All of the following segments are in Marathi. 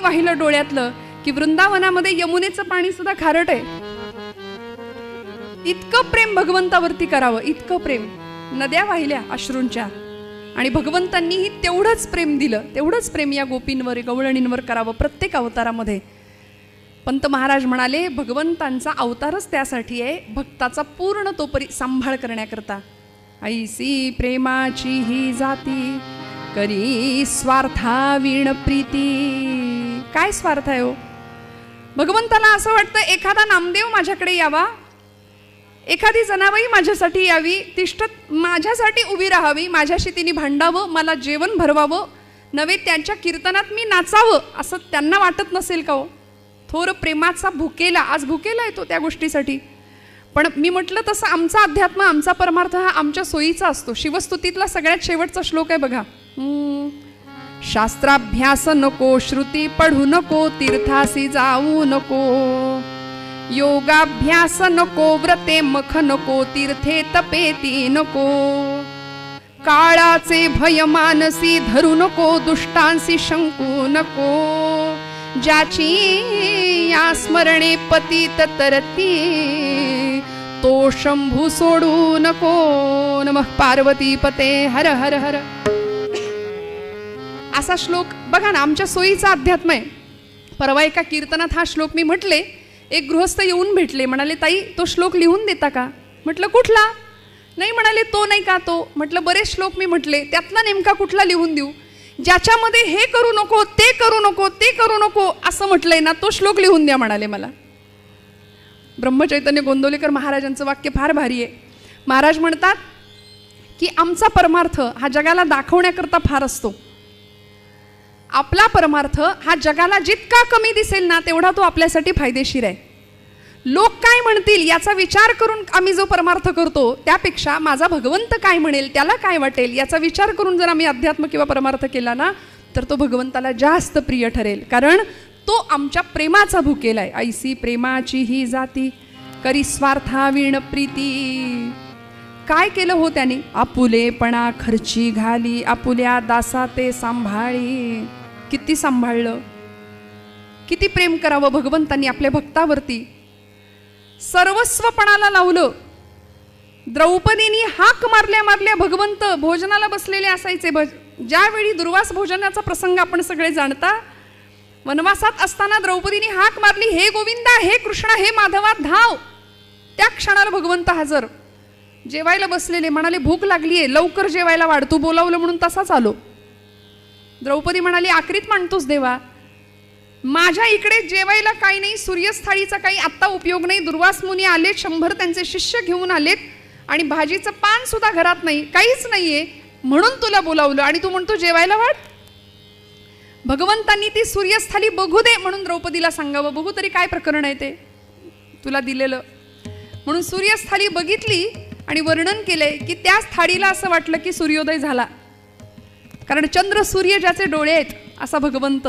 वाहिलं डोळ्यातलं की वृंदावनामध्ये यमुनेचं पाणी सुद्धा खारट आहे. इतकं प्रेम भगवंतावरती करावं, इतकं प्रेम. नद्या वाहिल्या अश्रूंच्या आणि भगवंतांनीही तेवढंच प्रेम दिलं, तेवढंच प्रेम या गोपींवर गवळणींवर करावं प्रत्येक अवतारामध्ये. पंत महाराज म्हणाले भगवंतांचा अवतारच त्यासाठी आहे, भक्ताचा पूर्ण तोपरी सांभाळ करण्याकरता. ऐसी प्रेमाची ही जाती करी स्वार्था वीण प्रीती. काय स्वार्थ आहे हो? भगवंताला असं वाटतं एखादा नामदेव माझ्याकडे यावा, एखादी जनाबाई माझ्यासाठी यावी, तिष्ठत माझ्यासाठी उभी राहावी, माझ्याशी तिने भांडावं, मला जेवण भरवावं नव्हे, त्यांच्या कीर्तनात मी नाचावं, असं त्यांना वाटत नसेल का हो? थोर प्रेमाचा भुकेला, आज भुकेला येतो त्या गोष्टीसाठी. पण मी म्हटलं तसं आमचा अध्यात्म, आमचा परमार्थ हा आमच्या सोयीचा असतो. शिवस्तुतीतला सगळ्यात शेवटचा श्लोक आहे बघा. शास्त्राभ्यास नको, श्रुती पढू नको, तीर्थासी जाऊ नको, योगाभ्यास नको, व्रते मख नको, तीर्थे तपेती नको, काळाचे भय मानसी धरू नको, दुष्टांसी शंकू नको, ज्याची या स्मरणे पतित तरती, तो शंभू सोडू नको. नमः पार्वती पते हर हर हर. असा श्लोक बघा ना, आमच्या सोयीचा अध्यात्म आहे. परवा एका कीर्तनात हा श्लोक मी म्हटले, एक गृहस्थ येऊन भेटले, म्हणाले ताई तो श्लोक लिहून देता का? म्हटलं कुठला? नाही म्हणाले तो नाही का तो. म्हटलं बरेच श्लोक मी म्हटले, त्यातला नेमका कुठला लिहून देऊ? ज्याच्यामध्ये हे करू नको, ते करू नको, ते करू नको असं म्हटलंय ना, तो श्लोक लिहून द्या म्हणाले मला. ब्रह्मचैतन्य गोंदवलेकर महाराजांचं वाक्य फार भारी आहे. महाराज म्हणतात की आमचा परमार्थ हा जगाला दाखवण्याकरता फार असतो. आपला परमार्थ हा जगाला जितका कमी दिसेल ना, तेवढा तो आपल्यासाठी फायदेशीर आहे. लोक काय म्हणतील याचा विचार करून आम्ही जो परमार्थ करतो, त्यापेक्षा माझा भगवंत काय म्हणेल, त्याला काय वाटेल याचा विचार करून जर आम्ही अध्यात्म किंवा परमार्थ केला ना, तर तो भगवंताला जास्त प्रिय ठरेल. कारण तो आमच्या प्रेमाचा भुकेला आहे. ऐसी प्रेमाची ही जाती करी स्वार्था वीण प्रीती. काय केलं हो त्याने? आपुलेपणा खर्ची घाली, आपुल्या दासा ते सांभाळी. किती सांभाळलं, किती प्रेम करावं भगवंतांनी आपल्या भक्तावरती. सर्वस्वपणाला लावलं. द्रौपदीनी हाक मारल्या मारल्या भगवंत भोजनाला बसलेले असायचे. ज्यावेळी दुर्वास भोजनाचा प्रसंग आपण सगळे जाणता, वनवासात असताना द्रौपदीनी हाक मारली, हे गोविंदा, हे कृष्णा, हे माधवा, धाव. त्या क्षणाला भगवंत हजर. जेवायला बसलेले, म्हणाले भूक लागलीये, लवकर जेवायला वाढ, तू बोलावलं म्हणून तसाच आलो. द्रौपदी म्हणाली आक्रीत मांडतोस देवा, माझ्या इकडे जेवायला काही नाही, सूर्यस्थाळीचा काही आत्ता उपयोग नाही. दुर्वास मुनी आलेत, 100 त्यांचे शिष्य घेऊन आलेत आणि भाजीचं पान सुद्धा घरात नाही, काहीच नाहीये, म्हणून तुला बोलावलं आणि तू म्हणतो जेवायला वाढ. भगवंतांनी ती सूर्यस्थाली बघू दे म्हणून द्रौपदीला सांगावं, बघू तरी काय प्रकरण आहे ते तुला दिलेलं. म्हणून सूर्यस्थाली बघितली आणि वर्णन केलंय की त्या थाळीला असं वाटलं की सूर्योदय झाला. कारण चंद्र सूर्य ज्याचे डोळे आहेत असा भगवंत,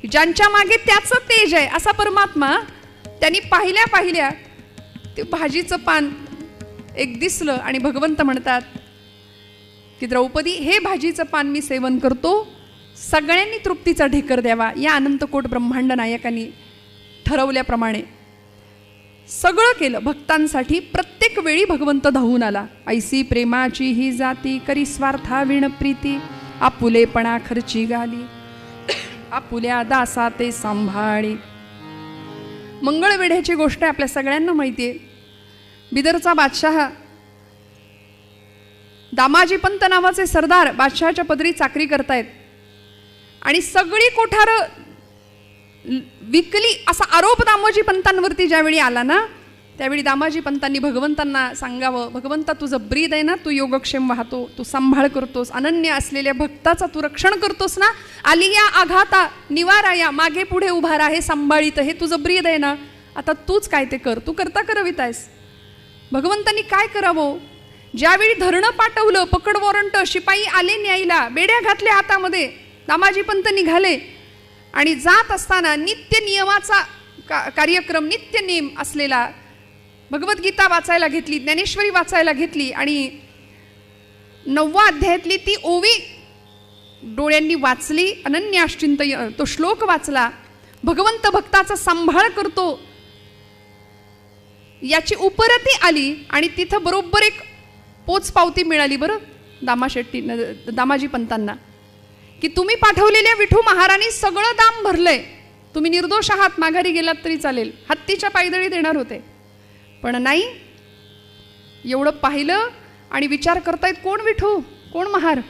ज्यांच्या मागे त्याचं तेज आहे असा परमात्मा, त्यांनी पाहिल्या पाहिल्या ते भाजीचं पान एक दिसलं आणि भगवंत म्हणतात की द्रौपदी, हे भाजीचं पान मी सेवन करतो, सगळ्यांनी तृप्तीचा ढेकर द्यावा. या अनंतकोट ब्रह्मांड नायकांनी ठरवल्याप्रमाणे सगळं केलं भक्तांसाठी. प्रत्येक वेळी भगवंत धावून आला. ऐसी प्रेमाची ही जाती करी स्वार्था वीण प्रीती, आपुलेपणा खर्ची घाली, आपुल्या दासा ते सांभाळी. मंगळवेढ्याची गोष्ट आहे, आपल्या सगळ्यांना माहिती आहे. बिदरचा बादशाह दामाजी पंत नावाचे सरदार बादशहाच्या पदरी चाकरी करतायत आणि सगळी कोठारं विकली असा आरोप दामाजी पंतांवरती ज्यावेळी आला ना, त्यावेळी दामाजी पंतांनी भगवंतांना सांगावं, भगवंता तुझं ब्रीद आहे ना, तू योगक्षेम वाहतो, तू सांभाळ करतोस, अनन्य असलेल्या भक्ताचा तू रक्षण करतोस ना, आली या आघाता निवारा या, मागे पुढे उभा राहा, हे सांभाळीत, हे तुझं ब्रीद आहे ना, आता तूच काय ते कर, तू करता करवित आहेस. भगवंतांनी काय करावं? ज्यावेळी धरणं पाठवलं, पकड वॉरंट, शिपाई आले न्यायला, बेड्या घातल्या हातामध्ये, दामाजी पंत निघाले आणि जात असताना नित्य नियमाचा कार्यक्रम, नित्य नियम असलेला भगवद्गीता वाचायला घेतली, ज्ञानेश्वरी वाचायला घेतली आणि 9व्या अध्यायातली ती ओवी डोळ्यांनी वाचली, अनन्य अश्चिंत तो श्लोक वाचला, भगवंत भक्ताचा सांभाळ करतो याची उपरती आली आणि तिथं बरोबर एक पोचपावती मिळाली बरं दामाजी पंतांना, की तुम्ही पाठवलेल्या विठू महाराणी सगळं दाम भरलंय, तुम्ही निर्दोष आहात, माघारी गेलात तरी चालेल. हत्तीच्या पायदळी देणार होते, पण नाही. एवढं पाहिलं आणि विचार करतायत, कोण विठू कोण महार?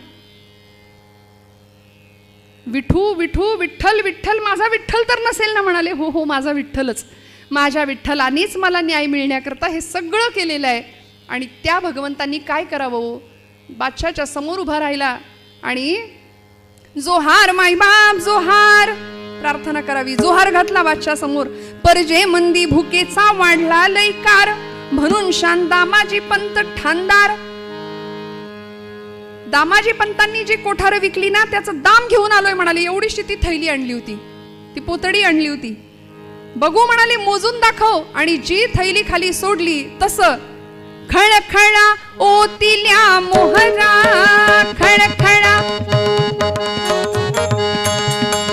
विठू विठू विठ्ठल विठ्ठल, माझा विठ्ठल तर नसेल ना? म्हणाले हो हो माझा विठ्ठलच, माझ्या विठ्ठलानेच मला न्याय मिळण्याकरता हे सगळं केलेलं आहे. आणि त्या भगवंतांनी काय करावं? बादशाच्या समोर उभा राहिला आणि जोहार मायबाप जोहार प्रार्थना करावी. जोहार घातला बादशाह समोर. परजे मंदी भुकेचा वाढला लयकार, म्हणून शान दामाजी पंत ठाणदार. दामाजी पंतांनी जी कोठार विकली ना त्याचं दाम घेऊन आलोय म्हणाले. एवढीशी ती थैली आणली होती, ती पोतडी आणली होती. बघू म्हणाले, मोजून दाखव. आणि जी थैली खाली सोडली तसं खळखळा ओतिल्या मोहरा, खळखळा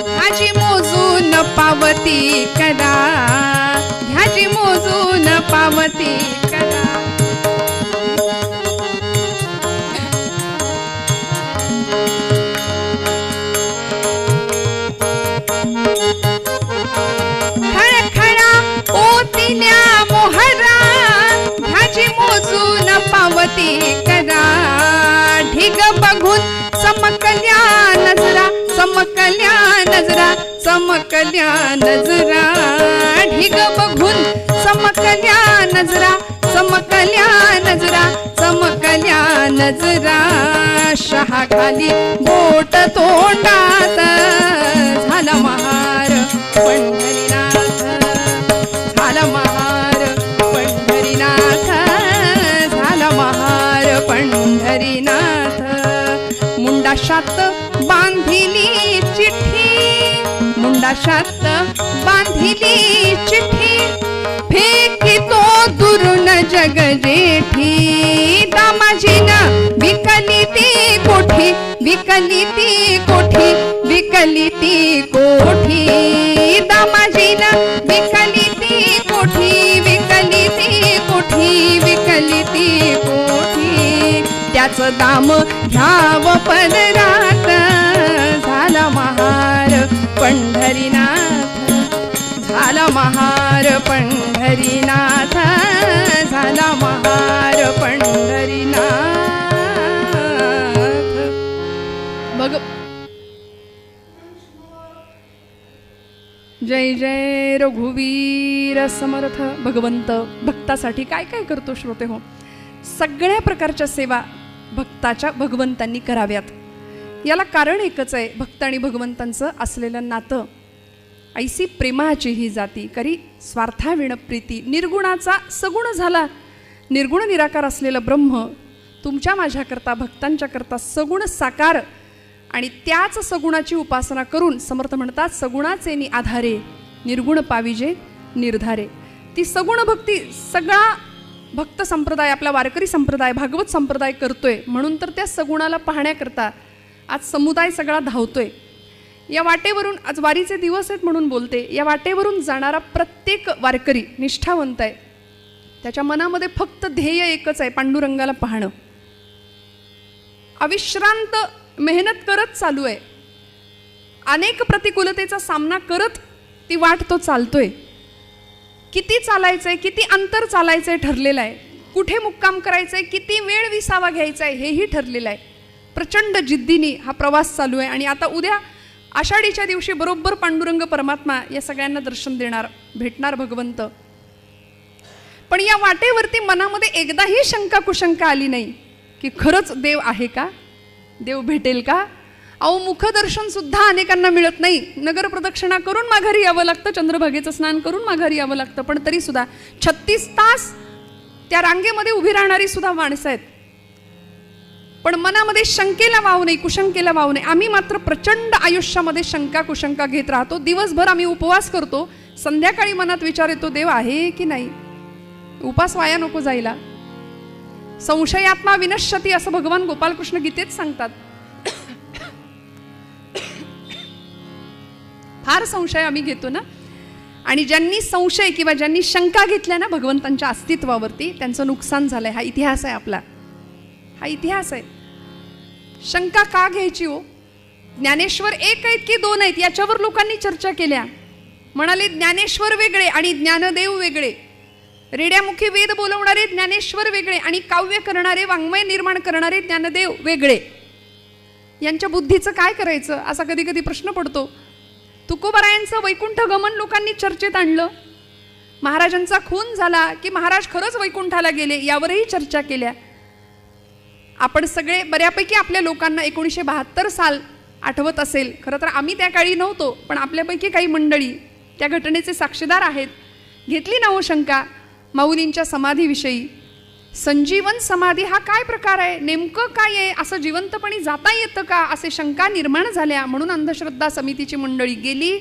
ह्याची मोजून पावती करा, ह्याची मोजून पावती करा. खळखळा ओतिल्या मोहरा, ह्याची मोजून पावती करा. ढिग बघून चमकल्या नजरा, चमकल्या नजरा, चमकल्या नजरा. ढिग बघून चमकल्या नजरा, चमकल्या नजरा, चमकल्या नजरा. शहा खाली बोट तोंडात, झाला महार पंढरीनाथ, झाला महार पंढरीनाथ, झाला महार पंढरीनाथ. मुंडाशात बांधिली चिठ्ठी, मुंडाशात बांधिली चिठ्ठी. फेकितो दुरून जग जेठी, दामाजीनं विकली ती कोठी, विकली ती कोठी, विकली ती कोठी. दामाजीनं विकली ती कोठी, विकली ती कोठी, विकली ती कोठी. त्याचं दाम घ्यावं पदरात, झाला महार पंढरीनाथ, झाला महार पंढरीनाथ, झाला महार पंढरीनाथ. बघ, जय जय रघुवीर समर्थ. भगवंत भक्तासाठी काय काय करतो श्रोते हो. सगळ्या प्रकारच्या सेवा भक्ताच्या भगवंतांनी कराव्यात. याला कारण एकच आहे, भक्त आणि भगवंतांचं असलेलं नातं. ऐसी प्रेमाची ही जाती करी स्वार्थाविण प्रीती. निर्गुणाचा सगुण झाला, निर्गुण निराकार असलेलं ब्रह्म तुमच्या माझ्याकरता भक्तांच्याकरता सगुण साकार. आणि त्याच सगुणाची उपासना करून समर्थ म्हणतात, सगुणाचे नि आधारे निर्गुण पाविजे निर्धारे. ती सगुण भक्ती सगळा भक्त संप्रदाय, आपला वारकरी संप्रदाय, भागवत संप्रदाय करतोय. म्हणून तर त्या सगुणाला पाहण्याकरता आज समुदाय सगळा धावतोय. या वाटेवरून आज वारीचे दिवस आहेत म्हणून बोलते, या वाटेवरून जाणारा प्रत्येक वारकरी निष्ठावंत आहे. त्याच्या मनामध्ये फक्त ध्येय एकच आहे, पांडुरंगाला पाहणं. अविश्रांत मेहनत करत चालू आहे. अनेक प्रतिकूलतेचा सामना करत ती वाट तो चालतोय. किती चालायचंय, किती अंतर चालायचंय ठरलेलं आहे. कुठे मुक्काम करायचंय, किती वेळ विसावा घ्यायचा आहे हेही ठरलेलं आहे. प्रचंड जिद्दीने हा प्रवास चालू आहे. आणि आता उद्या आषाढीच्या दिवशी बरोबर पांडुरंग परमात्मा या सगळ्यांना दर्शन देणार, भेटणार भगवंत. पण या वाटेवरती मनामध्ये एकदाही शंका कुशंका आली नाही की खरंच देव आहे का, देव भेटेल का. अहो मुखदर्शन सुद्धा अनेकांना मिळत नाही. नगर प्रदक्षिणा करून माघारी यावं लागतं, चंद्रभागेचं स्नान करून माघारी यावं लागतं. पण तरी सुद्धा 36 तास त्या रांगेमध्ये उभी राहणारी सुद्धा माणसं आहेत. पण मनामध्ये शंकेला वाव नाही, कुशंकेला वाव नाही. आम्ही मात्र प्रचंड आयुष्यामध्ये शंका कुशंका घेत राहतो. दिवसभर आम्ही उपवास करतो, संध्याकाळी मनात विचार येतो देव आहे की नाही. उपास वाया नको जायला. संशयात्मा विनश्यती असं भगवान गोपालकृष्ण गीतेत सांगतात. फार संशय आम्ही घेतो ना, आणि ज्यांनी संशय किंवा ज्यांनी शंका घेतल्या ना भगवंतांच्या अस्तित्वावरती, त्यांचं नुकसान झालंय. हा इतिहास आहे आपला, हा इतिहास आहे. शंका का घ्यायची हो? ज्ञानेश्वर एक आहेत की दोन आहेत याच्यावर लोकांनी चर्चा केल्या. म्हणाले ज्ञानेश्वर वेगळे आणि ज्ञानदेव वेगळे, रेड्यामुखी वेद बोलवणारे ज्ञानेश्वर वेगळे आणि काव्य करणारे, वाङ्मय निर्माण करणारे ज्ञानदेव वेगळे. यांच्या बुद्धीचं काय करायचं असा कधी कधी प्रश्न पडतो. तुकोबारायांचं वैकुंठ गमन लोकांनी चर्चेत आणलं. महाराजांचा खून झाला की महाराज खरंच वैकुंठाला गेले यावरही चर्चा केल्या. आपण सगळे बऱ्यापैकी आपल्या लोकांना 1972 साल आठवत असेल. खरं तर आम्ही त्या काळी नव्हतो, पण आपल्यापैकी काही मंडळी त्या घटनेचे साक्षीदार आहेत. घेतली ना हो शंका माऊलींच्या समाधीविषयी. संजीवन समाधी हा काय प्रकार आहे, नेमकं काय आहे, असं जिवंतपणी जाता येतं का, असे शंका निर्माण झाल्या. म्हणून अंधश्रद्धा समितीची मंडळी गेली.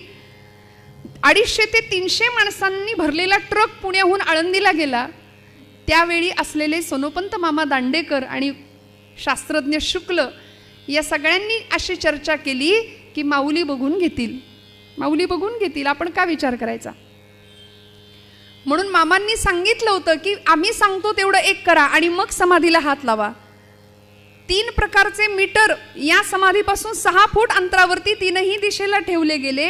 250 ते 300 माणसांनी भरलेला ट्रक पुण्याहून आळंदीला गेला. त्यावेळी असलेले सोनोपंत मामा दांडेकर आणि शास्त्रज्ञ शुक्ल या सगळ्यांनी अशी चर्चा केली की माऊली बघून घेतील, माऊली बघून घेतील, आपण का विचार करायचा. म्हणून मामांनी सांगितलं होतं की आम्ही सांगतो तेवढं एक करा आणि मग समाधीला हात लावा. 3 प्रकारचे मीटर या समाधीपासून 6 फूट अंतरावरती 3ही दिशेला ठेवले गेले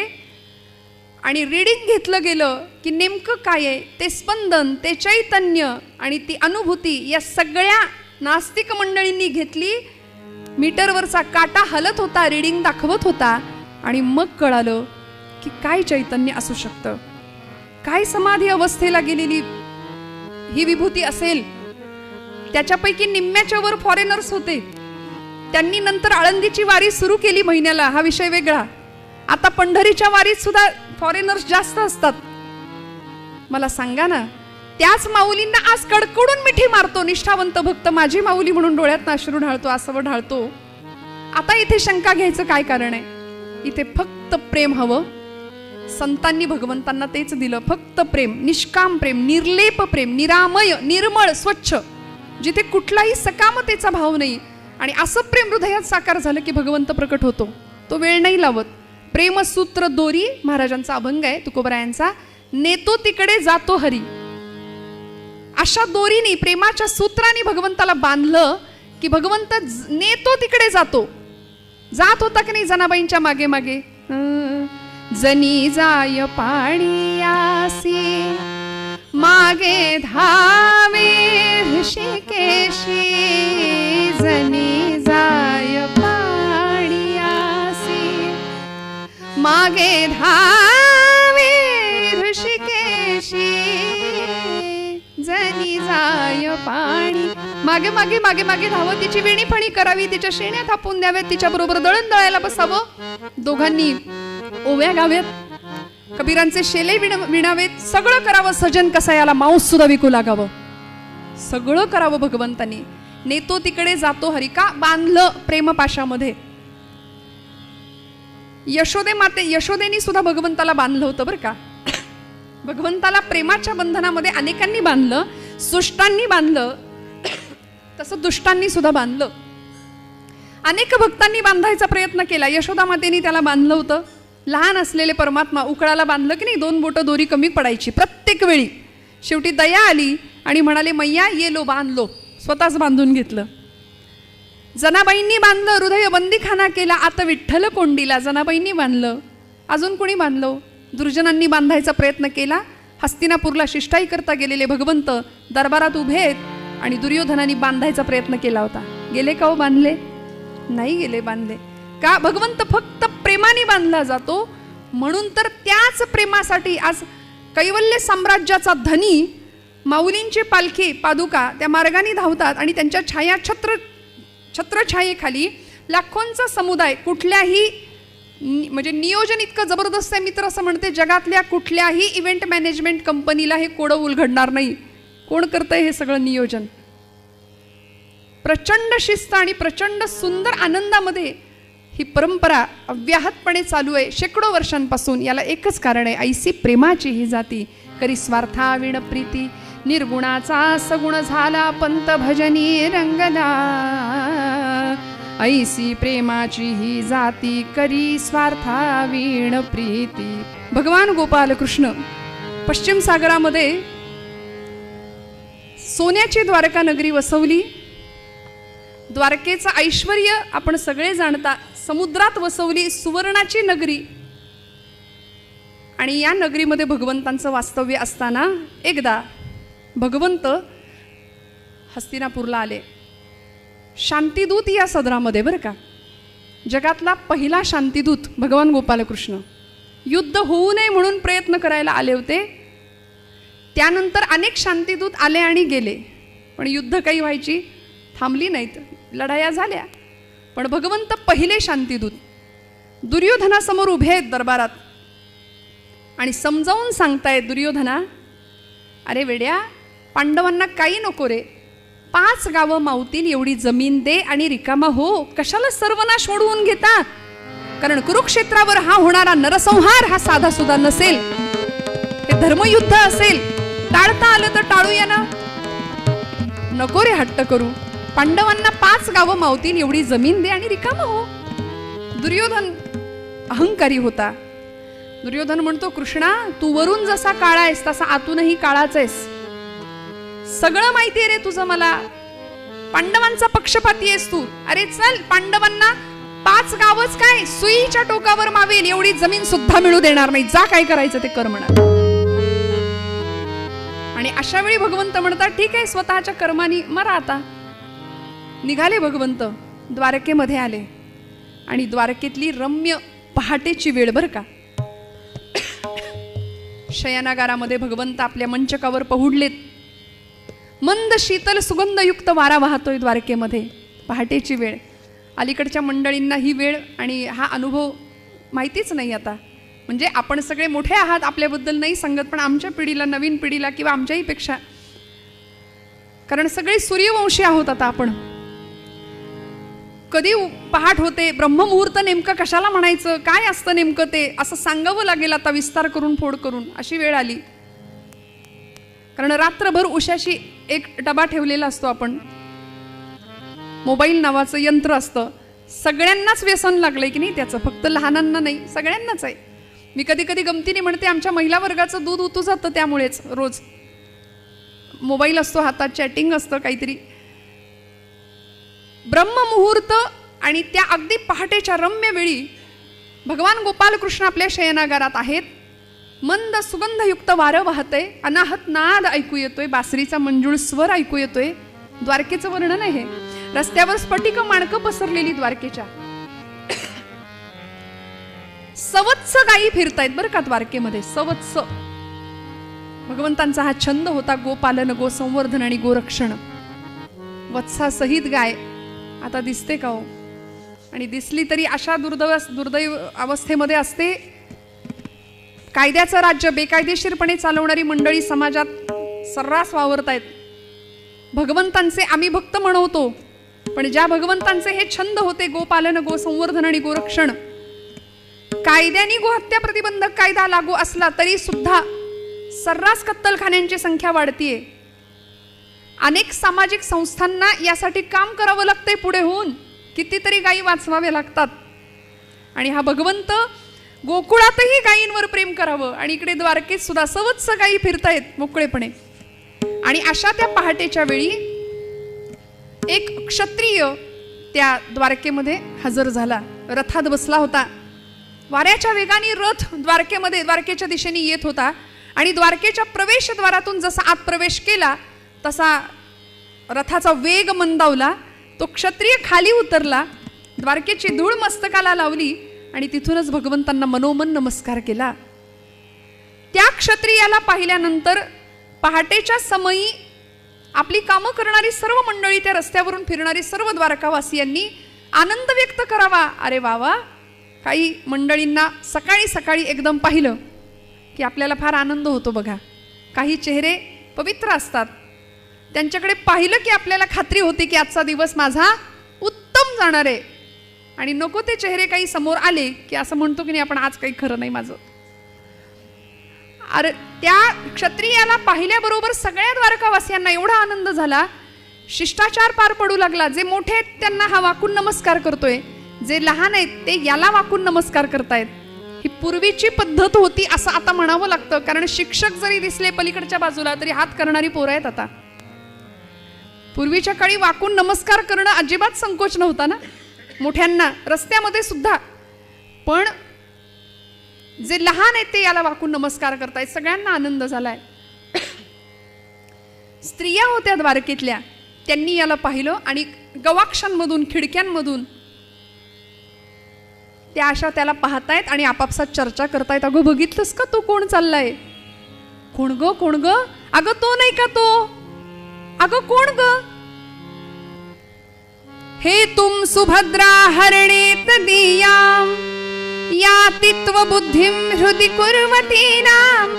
आणि रीडिंग घेतलं गेलं की नेमकं काय आहे, ते स्पंदन, ते चैतन्य आणि ती अनुभूती या सगळ्या नास्तिक मंडळींनी घेतली. मीटरवरचा काटा हलत होता, रीडिंग दाखवत होता आणि मग कळालं की काय चैतन्य असू शकतं, काय समाधी अवस्थेला गेलेली ही विभूती असेल. त्याच्यापैकी निम्म्याच्या वर फॉरेनर्स होते. त्यांनी नंतर आळंदीची वारी सुरू केली महिन्याला, हा विषय वेगळा. आता पंढरीच्या वारीत सुद्धा फॉरेनर्स जास्त असतात. मला सांगा ना, त्याच माऊलींना आज कडकडून मिठी मारतो निष्ठावंत भक्त, माझी माऊली म्हणून डोळ्यात अश्रू ढाळतो, आसव ढाळतो. आता इथे शंका घ्यायचं काय कारण आहे? इथे फक्त प्रेम हवं. संतांनी भगवंतांना तेच दिलं, फक्त प्रेम, निष्काम प्रेम, निर्लेप प्रेम, निरामय, निर्मळ, स्वच्छ, जिथे कुठलाही सकामतेचा भाव नाही. आणि असं प्रेम हृदयात साकार झालं की भगवंत प्रकट होतो. तो वेळ नाही लावत. प्रेमसूत्र दोरी महाराजांचा अभंग आहे तुकोबरायांचा, नेतो तिकडे जातो हरी. अशा दोरीने, प्रेमाच्या सूत्राने भगवंताला बांधलं की भगवंत नेतो तिकडे जातो. जात होता की नाही जनाबाईंच्या मागे मागे? जनी जाय पाणीयासी मागे धावे ऋषिकेशी, जनी जाय पाणीयासी मागे धावे ऋषिकेशी, जनी जाय पाणी. मागे मागे मागे मागे धावं, तिची वेणी फणी करावी, तिच्या शेण्या थापून द्याव्यात, तिच्या बरोबर दळण दळायला बसावं, दोघांनी ओव्या गाव्यात, कबीरांचे शेले विणावेत, सगळं करावं. सजन कसायाला मांस सुद्धा विकू लागावं, सगळं करावं भगवंतांनी. नेतो तिकडे जातो हरी, का बांधलं प्रेमपाशामध्ये. यशोदेनी सुद्धा भगवंताला बांधलं होतं बरं का. भगवंताला प्रेमाच्या बंधनामध्ये अनेकांनी बांधलं, सुष्टांनी बांधलं, तसं दुष्टांनी सुद्धा बांधलं. अनेक भक्तांनी बांधायचा प्रयत्न केला. यशोदा मातेने त्याला बांधलं होतं. लहान असलेले परमात्मा उकळाला बांधलं की नाही, 2 बोटं दोरी कमी पडायची प्रत्येक वेळी. शेवटी दया आली आणि म्हणाले मैया ये लो, बांधलो, स्वतःच बांधून घेतलं. जनाबाईंनी बांधलं, हृदय बंदीखाना केला, आता विठ्ठल कोंडीला. जनाबाईंनी बांधलं. अजून कोणी बांधलं? दुर्जनांनी बांधायचा प्रयत्न केला. हस्तिनापूरला शिष्टाई करता गेलेले भगवंत दरबारात उभे आहेत आणि दुर्योधनांनी बांधायचा प्रयत्न केला होता. गेले का हो बांधले? नाही गेले बांधले. का? भगवंत फक्त प्रेमाने बांधला जातो. म्हणून तर त्याच प्रेमासाठी आज कैवल्य साम्राज्याचा धनी माऊलींची पालखी पादुका त्या मार्गाने धावतात आणि त्यांच्या छत्रछायेखाली लाखोंचा समुदाय, कुठल्याही म्हणजे नियोजन इतकं जबरदस्त आहे. मित्र असं म्हणते जगातल्या कुठल्याही इव्हेंट मॅनेजमेंट कंपनीला हे कोडं उलगडणार नाही. कोण करतंय हे सगळं नियोजन? प्रचंड शिस्त आणि प्रचंड सुंदर आनंदामध्ये ही परंपरा अव्याहतपणे चालू आहे शेकडो वर्षांपासून. याला एकच कारण आहे, ऐसी प्रेमाची ही जाती, करी स्वार्थाविण प्रीती, निर्गुणाचा सगुण झाला पंत भजनी रंगला. ऐसी प्रेमाची ही जाती करी स्वार्था वीण प्रीती. भगवान गोपाल कृष्ण पश्चिम सागरामध्ये सोन्याची द्वारका नगरी वसवली. द्वारकेचं ऐश्वर्य आपण सगळे जाणता. समुद्रात वसवली सुवर्णाची नगरी. आणि या नगरीमध्ये भगवंतांचं वास्तव्य असताना एकदा भगवंत हस्तिनापूरला आले. शांतिदूत या सदरामध्ये, बरं का, जगातला पहिला शांतिदूत भगवान गोपालकृष्ण. युद्ध होऊ नये म्हणून प्रयत्न करायला आले होते. त्यानंतर अनेक शांतिदूत आले आणि गेले, पण युद्ध काही व्हायची थांबली नाहीत, लढाया झाल्या. पण भगवंत पहिले शांतिदूत दुर्योधनासमोर उभे आहेत दरबारात आणि समजावून सांगतायत, दुर्योधना, अरे वेड्या, पांडवांना काही नको रे, 5 गावं मावतील एवढी जमीन दे आणि रिकामा हो. कशाला सर्वनाश ओढवून घेता? कारण कुरुक्षेत्रावर हा होणारा नरसंहार हा साधा सुद्धा नसेल, हे धर्मयुद्ध असेल. टाळता आलं तर टाळूया ना, नको रे हट्ट करू. पांडवांना 5 गावं मावतील एवढी जमीन दे आणि रिकामा हो. दुर्योधन अहंकारी होता. दुर्योधन म्हणतो, कृष्णा, तू वरून जसा काळा आहेस तसा आतूनही काळाच आहेस. सगळं माहितीये रे तुझं मला. पांडवांचा पक्षपाती आहेस तू. अरे चल, पांडवांना 5 गावच काय, सुईच्या टोकावर मावेल एवढी जमीन सुद्धा मिळू देणार नाही. जा, काय करायचं ते कर म्हणा. आणि अशा वेळी भगवंत म्हणतात, ठीक आहे, स्वतःच्या कर्मानी मरा आता. निघाले भगवंत, द्वारकेमध्ये आले. आणि द्वारकेतली रम्य पहाटेची वेळ, बरं का, शयनागारामध्ये भगवंत आपल्या मंचकावर पहुडलेत. मंद शीतल सुगंधयुक्त वारा वाहतोय द्वारकेमध्ये. पहाटेची वेळ. अलीकडच्या मंडळींना ही वेळ आणि हा अनुभव माहितीच नाही आता. म्हणजे आपण सगळे मोठे आहात, आपल्याबद्दल नाही सांगत, पण आमच्या पिढीला, नवीन पिढीला किंवा आमच्याही पेक्षा, कारण सगळे सूर्यवंशी आहोत आता आपण. कधी पहाट होते, ब्रह्ममुहूर्त नेमकं कशाला म्हणायचं, काय असतं नेमकं ते, असं सांगावं लागेल आता विस्तार करून, फोड करून. अशी वेळ आली. कारण रात्रभर उशाशी एक डबा ठेवलेला असतो आपण, मोबाईल नावाचं यंत्र असतं. सगळ्यांनाच व्यसन लागलंय की नाही त्याचं, फक्त लहानांना नाही, सगळ्यांनाच आहे. मी कधी कधी गमतीने म्हणते, आमच्या महिला वर्गाचं दूध उतू जातं त्यामुळेच. रोज मोबाईल असतो हातात, चॅटिंग असतं काहीतरी. ब्रह्ममुहूर्त आणि त्या अगदी पहाटेच्या रम्य वेळी भगवान गोपालकृष्ण आपल्या शयनागारात आहेत. मंद सुगंधयुक्त वारं वाहतंय, अनाहत नाद ऐकू येतोय, बासरीचा मंजूळ स्वर ऐकू येतोय. द्वारकेचं वर्णन आहे हे. रस्त्यावर स्फटिक माणकं पसरलेली द्वारकेच्या. सवत्स गायी फिरतायत, बरं का, द्वारकेमध्ये. सवत्स भगवंतांचा हा छंद होता, गोपालन, गोसंवर्धन आणि गोरक्षण. वत्सासहित गाय आता दिसते का हो? आणि दिसली तरी अशा दुर्दैव अवस्थेमध्ये असते. कायद्याचं राज्य बेकायदेशीरपणे चालवणारी मंडळी समाजात सर्रास वावरतायत. भगवंतांचे आम्ही भक्त म्हणवतो, पण ज्या भगवंतांचे हे छंद होते, गोपालन, गोसंवर्धन आणि गोरक्षण, कायद्याने गोहत्या प्रतिबंधक कायदा लागू असला तरी सुद्धा सर्रास कत्तलखान्यांची संख्या वाढतीये. अनेक सामाजिक संस्थांना यासाठी काम करावं लागतंय पुढे होऊन. कितीतरी गायी वाचवाव्या लागतात. आणि हा भगवंत गोकुळातही गायींवर प्रेम करावं आणि इकडे द्वारकेत सुद्धा सवत्स गायी फिरतायत मोकळेपणे. आणि अशा त्या पहाटेच्या वेळी एक क्षत्रिय त्या द्वारकेमध्ये हजर झाला. रथात बसला होता. वाऱ्याच्या वेगाने रथ द्वारकेच्या दिशेने येत होता. आणि द्वारकेच्या प्रवेशद्वारातून जसा आत प्रवेश केला तसा रथाचा वेग मंदावला. तो क्षत्रिय खाली उतरला, द्वारकेची धूळ मस्तकाला लावली आणि तिथूनच भगवंतांना मनोमन नमस्कार केला. त्या क्षत्रियाला पाहिल्यानंतर पहाटेच्या समयी आपली कामं करणारी सर्व मंडळी, त्या रस्त्यावरून फिरणारी सर्व द्वारकावासियांनी आनंद व्यक्त करावा. अरे वा, काही मंडळींना सकाळी सकाळी एकदम पाहिलं की आपल्याला फार आनंद होतो बघा. काही चेहरे पवित्र असतात, त्यांच्याकडे पाहिलं की आपल्याला खात्री होती की आजचा दिवस माझा उत्तम जाणार आहे. आणि नको ते चेहरे काही समोर आले की असं म्हणतो की नाही आपण, आज काही खरं नाही माझं. अरे त्या क्षत्रियाला पाहिल्याबरोबर सगळ्या द्वारकावासियांना एवढा आनंद झाला शिष्टाचार पार पडू लागला. जे मोठे आहेत त्यांना हा वाकून नमस्कार करतोय, जे लहान आहेत ते याला वाकून नमस्कार करतायत. ही पूर्वीची पद्धत होती असं आता म्हणावं लागतं, कारण शिक्षक जरी दिसले पलीकडच्या बाजूला तरी हात करणारी पोरं आहेत आता. पूर्वीच्या काळी वाकून नमस्कार करणं अजिबात संकोच नव्हता ना मोठ्यांना, रस्त्यामध्ये सुद्धा. पण जे लहान आहेत ते याला वाकून नमस्कार करतायत. सगळ्यांना आनंद झालाय. स्त्रिया होत्या द्वारकेतल्या, त्यांनी याला पाहिलं आणि गवाक्षांमधून खिडक्यांमधून त्या अशा त्याला पाहतायत आणि आपापसात चर्चा करतायत. अगं बघितलंस का तो कोण चाललाय? कोण ग कोण ग? अगं तो नाही का तो? अगं कोण ग? हे तुम सुभद्रा हरणेत दियाम यातित्व बुद्धिम हृदि कुर्वतीनाम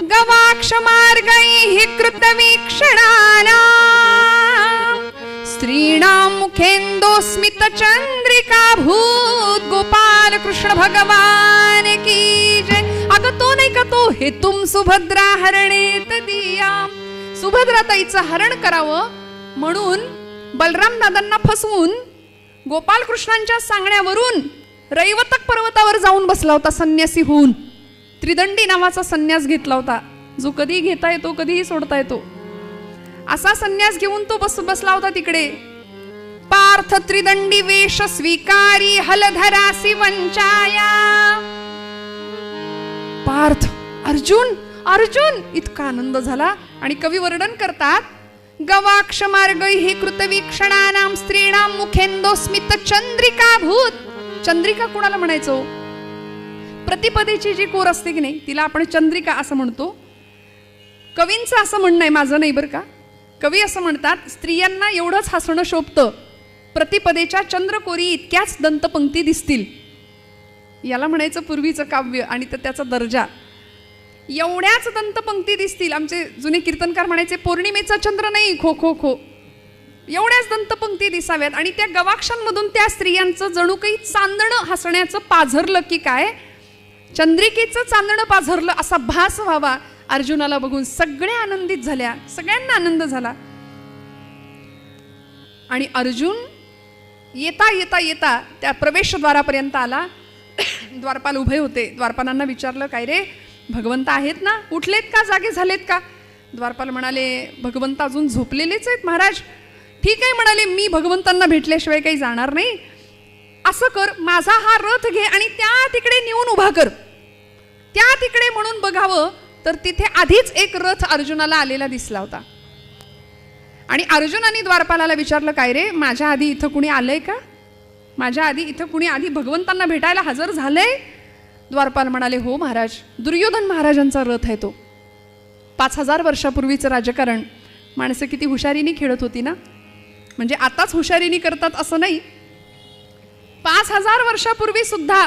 गवाक्ष मार्गैः कृतवीक्षणानां स्त्रीणां मुखेन्दोस्मित चंद्रिका भूत गोपाल कृष्ण भगवान की जय. अगं तो नाही का तो? हे तुम सुभद्रा हरणेत दियाम. सुभद्राताईचं हरण करावं म्हणून बलराम दादांना फसवून गोपाल कृष्णांच्या सांगण्यावरून रैवतक पर्वतावर जाऊन बसला होता संन्यासी होऊन. त्रिदंडी नावाचा संन्यास घेतला होता, जो कधी घेता येतो कधीही सोडता येतो असा संन्यास घेऊन तो बसला होता तिकडे. पार्थ त्रिदंडी वेश स्वीकारी हलधरासी वंचाया. पार्थ अर्जुन अर्जुन इतका आनंद झाला. आणि कवी वर्णन करतात, गवाक्ष मार्गैः कृतवीक्षणानां स्त्रीणां मुखेन्दोस्मित चंद्रिका भूत. चंद्रिका कुणाला म्हणायचो? प्रतिपदेची जी कोर असते की नाही तिला आपण चंद्रिका असं म्हणतो. कवींचं असं म्हणणं आहे, माझं नाही बरं का. कवी असं म्हणतात, स्त्रियांना एवढंच हसणं शोभतं, प्रतिपदेच्या चंद्रकोरी इतक्याच दंतपंक्ती दिसतील. याला म्हणायचं पूर्वीचं काव्य आणि त्याचा दर्जा. एवढ्याच दंतपंक्ती दिसतील. आमचे जुने कीर्तनकार म्हणायचे, पौर्णिमेचा चंद्र नाही खो खो खो, एवढ्याच दंतपंक्ती दिसाव्यात. आणि त्या गवाक्षांमधून त्या स्त्रियांचं जणू काही चांदणं हसण्याचं पाझरलं की काय, चंद्रिकेचं चांदणं पाझरलं असा भास व्हावा. अर्जुनाला बघून सगळे आनंदित झाल्या, सगळ्यांना आनंद झाला. आणि अर्जुन येता येता येता त्या प्रवेशद्वारापर्यंत आला. द्वारपाल उभे होते. द्वारपालांना विचारलं, काय रे भगवंत आहेत ना? उठलेत का? जागे झालेत का? द्वारपाल म्हणाले, भगवंत अजून झोपलेलेच आहेत महाराज. ठीक आहे म्हणाले, मी भगवंतांना भेटल्याशिवाय काही जाणार नाही. असं कर, माझा हा रथ घे आणि त्या तिकडे नेऊन उभा कर. त्या तिकडे म्हणून बघावं तर तिथे आधीच एक रथ अर्जुनाला आलेला दिसला होता. आणि अर्जुनाने द्वारपालाला विचारलं, काय रे माझ्या आधी इथं कुणी आलंय का? माझ्या आधी इथं कुणी आधी भगवंतांना भेटायला हजर झालंय? द्वारपाल म्हणाले, हो महाराज, दुर्योधन महाराजांचा रथ आहे तो. 5000 वर्षापूर्वीचं राजकारण. माणसं किती हुशारीने खेळत होती ना. म्हणजे आताच हुशारीने करतात असं नाही, 5000 वर्षापूर्वी सुद्धा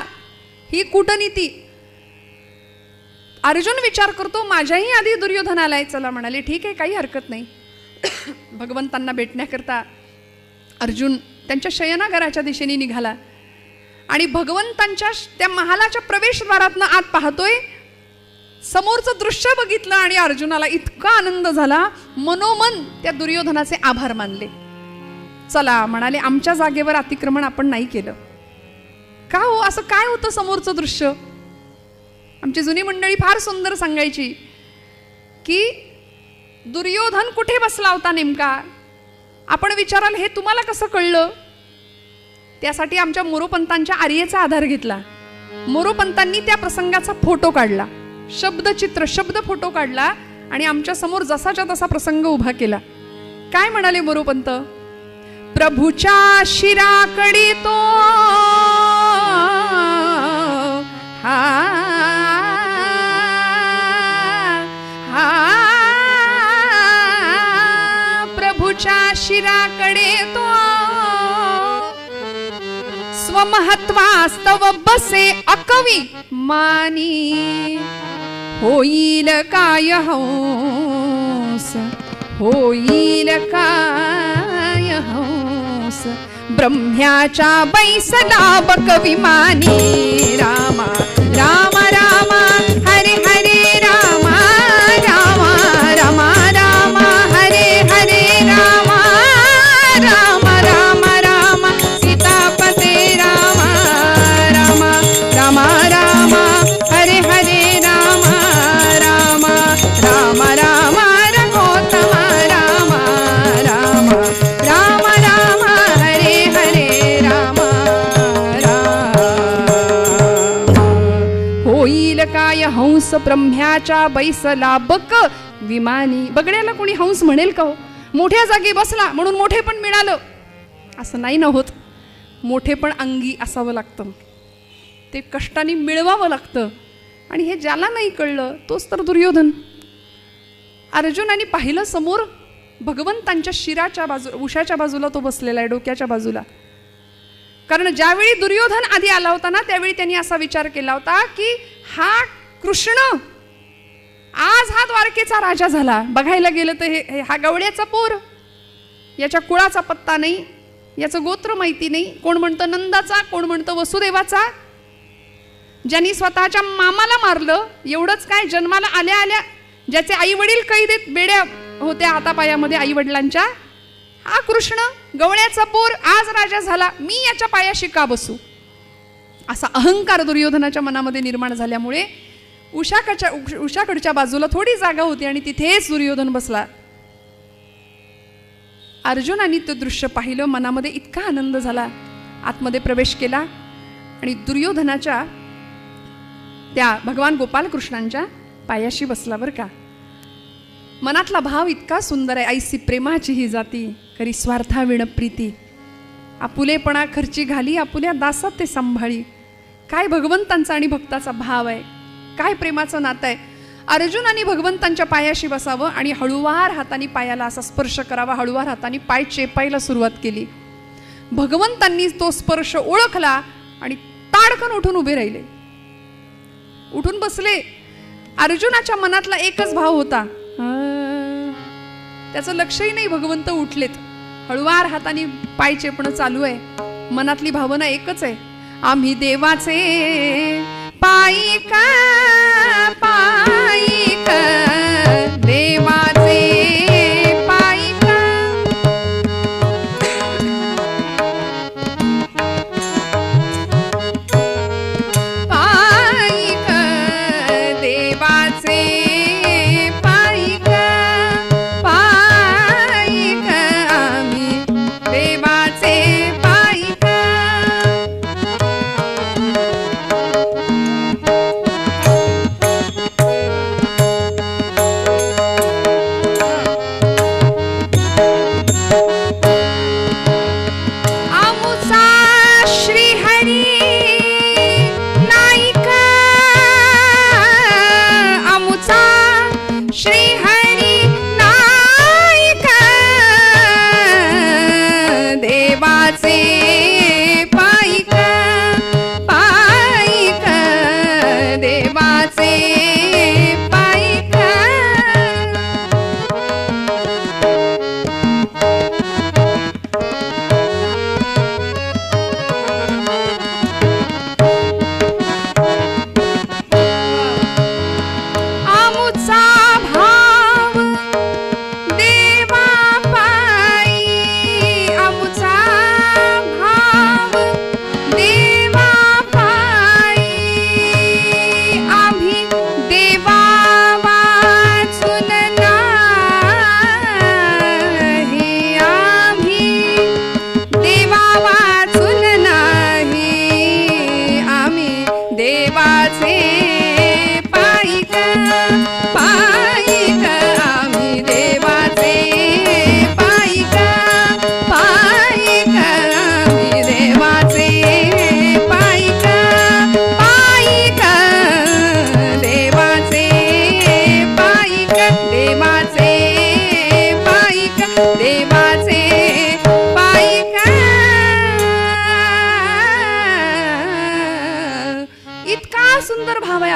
ही कूटनीती. अर्जुन विचार करतो, माझ्याही आधी दुर्योधन आलाय. चला म्हणाले, ठीक आहे, काही हरकत नाही. भगवंतांना भेटण्याकरता अर्जुन त्यांच्या शयनागाराच्या दिशेने निघाला. आणि भगवंतांच्या त्या महालाच्या प्रवेशद्वारातनं आत पाहतोय. समोरचं दृश्य बघितलं आणि अर्जुनाला इतका आनंद झाला, मनोमन त्या दुर्योधनाचे आभार मानले. चला म्हणाले, आमच्या जागेवर अतिक्रमण आपण नाही केलं. का हो, असं काय होतं समोरचं दृश्य? आमची जुनी मंडळी फार सुंदर सांगायची की दुर्योधन कुठे बसला होता नेमका. आपण विचाराल, हे तुम्हाला कसं कळलं? त्यासाठी आमच्या मोरोपंतांच्या आर्येचा आधार घेतला. मोरोपंतांनी त्या प्रसंगाचा फोटो काढला, शब्दचित्र शब्द फोटो काढला आणि आमच्या समोर जसाच्या तसा प्रसंग उभा केला. काय म्हणाले मोरोपंत? प्रभूच्या शिराकडे तो प्रभूच्या शिराकडे तो स्वमहत्वास्तव बसे अकवी मानी. होईल काय हंस, होईल काय हंस, ब्रह्म्याच्या बैसला बकविमानी. रामा राम राम हरे हरे रामा रामा रामा रामा हरे हरे रामा हंस ब्रह्म्याच्या बैसला बक विमानी. बगड्याला कोणी हंस म्हणेल का हो? मोठ्या जागी बसला म्हणून मोठे पण मिळालं असं नाही ना होत. मोठे पण अंगी असावं लागतं, ते कष्टाने मिळवावं लागतं. आणि हे ज्याला नाही कळलं तोच तर दुर्योधन. अर्जुनाने पाहिलं समोर भगवंतांच्या शिराच्या उशाच्या बाजूला तो बसलेला आहे, डोक्याच्या बाजूला. कारण ज्यावेळी दुर्योधन आधी आला होता ना त्यावेळी त्यांनी असा विचार केला होता की हा कृष्ण आज हा द्वारकेचा राजा झाला. बघायला गेलं तर हा गवळ्याचा पोर, याच्या कुळाचा पत्ता नाही, याचं गोत्र माहिती नाही. कोण म्हणतं नंदाचा, कोण म्हणतं वसुदेवाचा. ज्यांनी स्वतःच्या मामाला मारलं, एवढंच काय जन्माला आल्या आल्या ज्याचे आई वडील कैदेत बेड्या होत्या हातापायामध्ये आई वडिलांच्या, हा कृष्ण गवळ्याचा पोर आज राजा झाला, मी याच्या पायाशी का बसू. असा अहंकार दुर्योधनाच्या मनामध्ये निर्माण झाल्यामुळे उषाकडच्या बाजूला थोडी जागा होती आणि तिथेच दुर्योधन बसला. अर्जुनाने ते दृश्य पाहिलं, मनामध्ये इतका आनंद झाला, आतमध्ये प्रवेश केला आणि दुर्योधनाच्या त्या भगवान गोपालकृष्णांच्या पायाशी बसला. बरं का, मनातला भाव इतका सुंदर आहे. ऐसी प्रेमाची ही जाती करी स्वार्था विण प्रीती, आपुलेपणा खर्ची घाली आपुल्या दासात ते सांभाळी. काय भगवंतांचा आणि भक्ताचा भाव आहे, काय प्रेमाचं नातं आहे. अर्जुनाने भगवंतांच्या पायाशी बसावं आणि हळूवार हाताने पायाला असा स्पर्श करावा, हळूवार हाताने पाय चेपायला सुरुवात केली. भगवंतांनी तो स्पर्श ओळखला आणि ताडकन उठून उभे राहिले, उठून बसले. अर्जुनाच्या मनातला एकच भाव होता, त्याचं लक्षही नाही भगवंत उठलेत. हळूवार हाताने पाय चेपणं चालू आहे, मनातली भावना एकच आहे, आम्ही देवाचे पायिक पायिक देवाचे पायिक. पायिक देवाचे पायिक पायिक आम्ही देवाचे पायिक.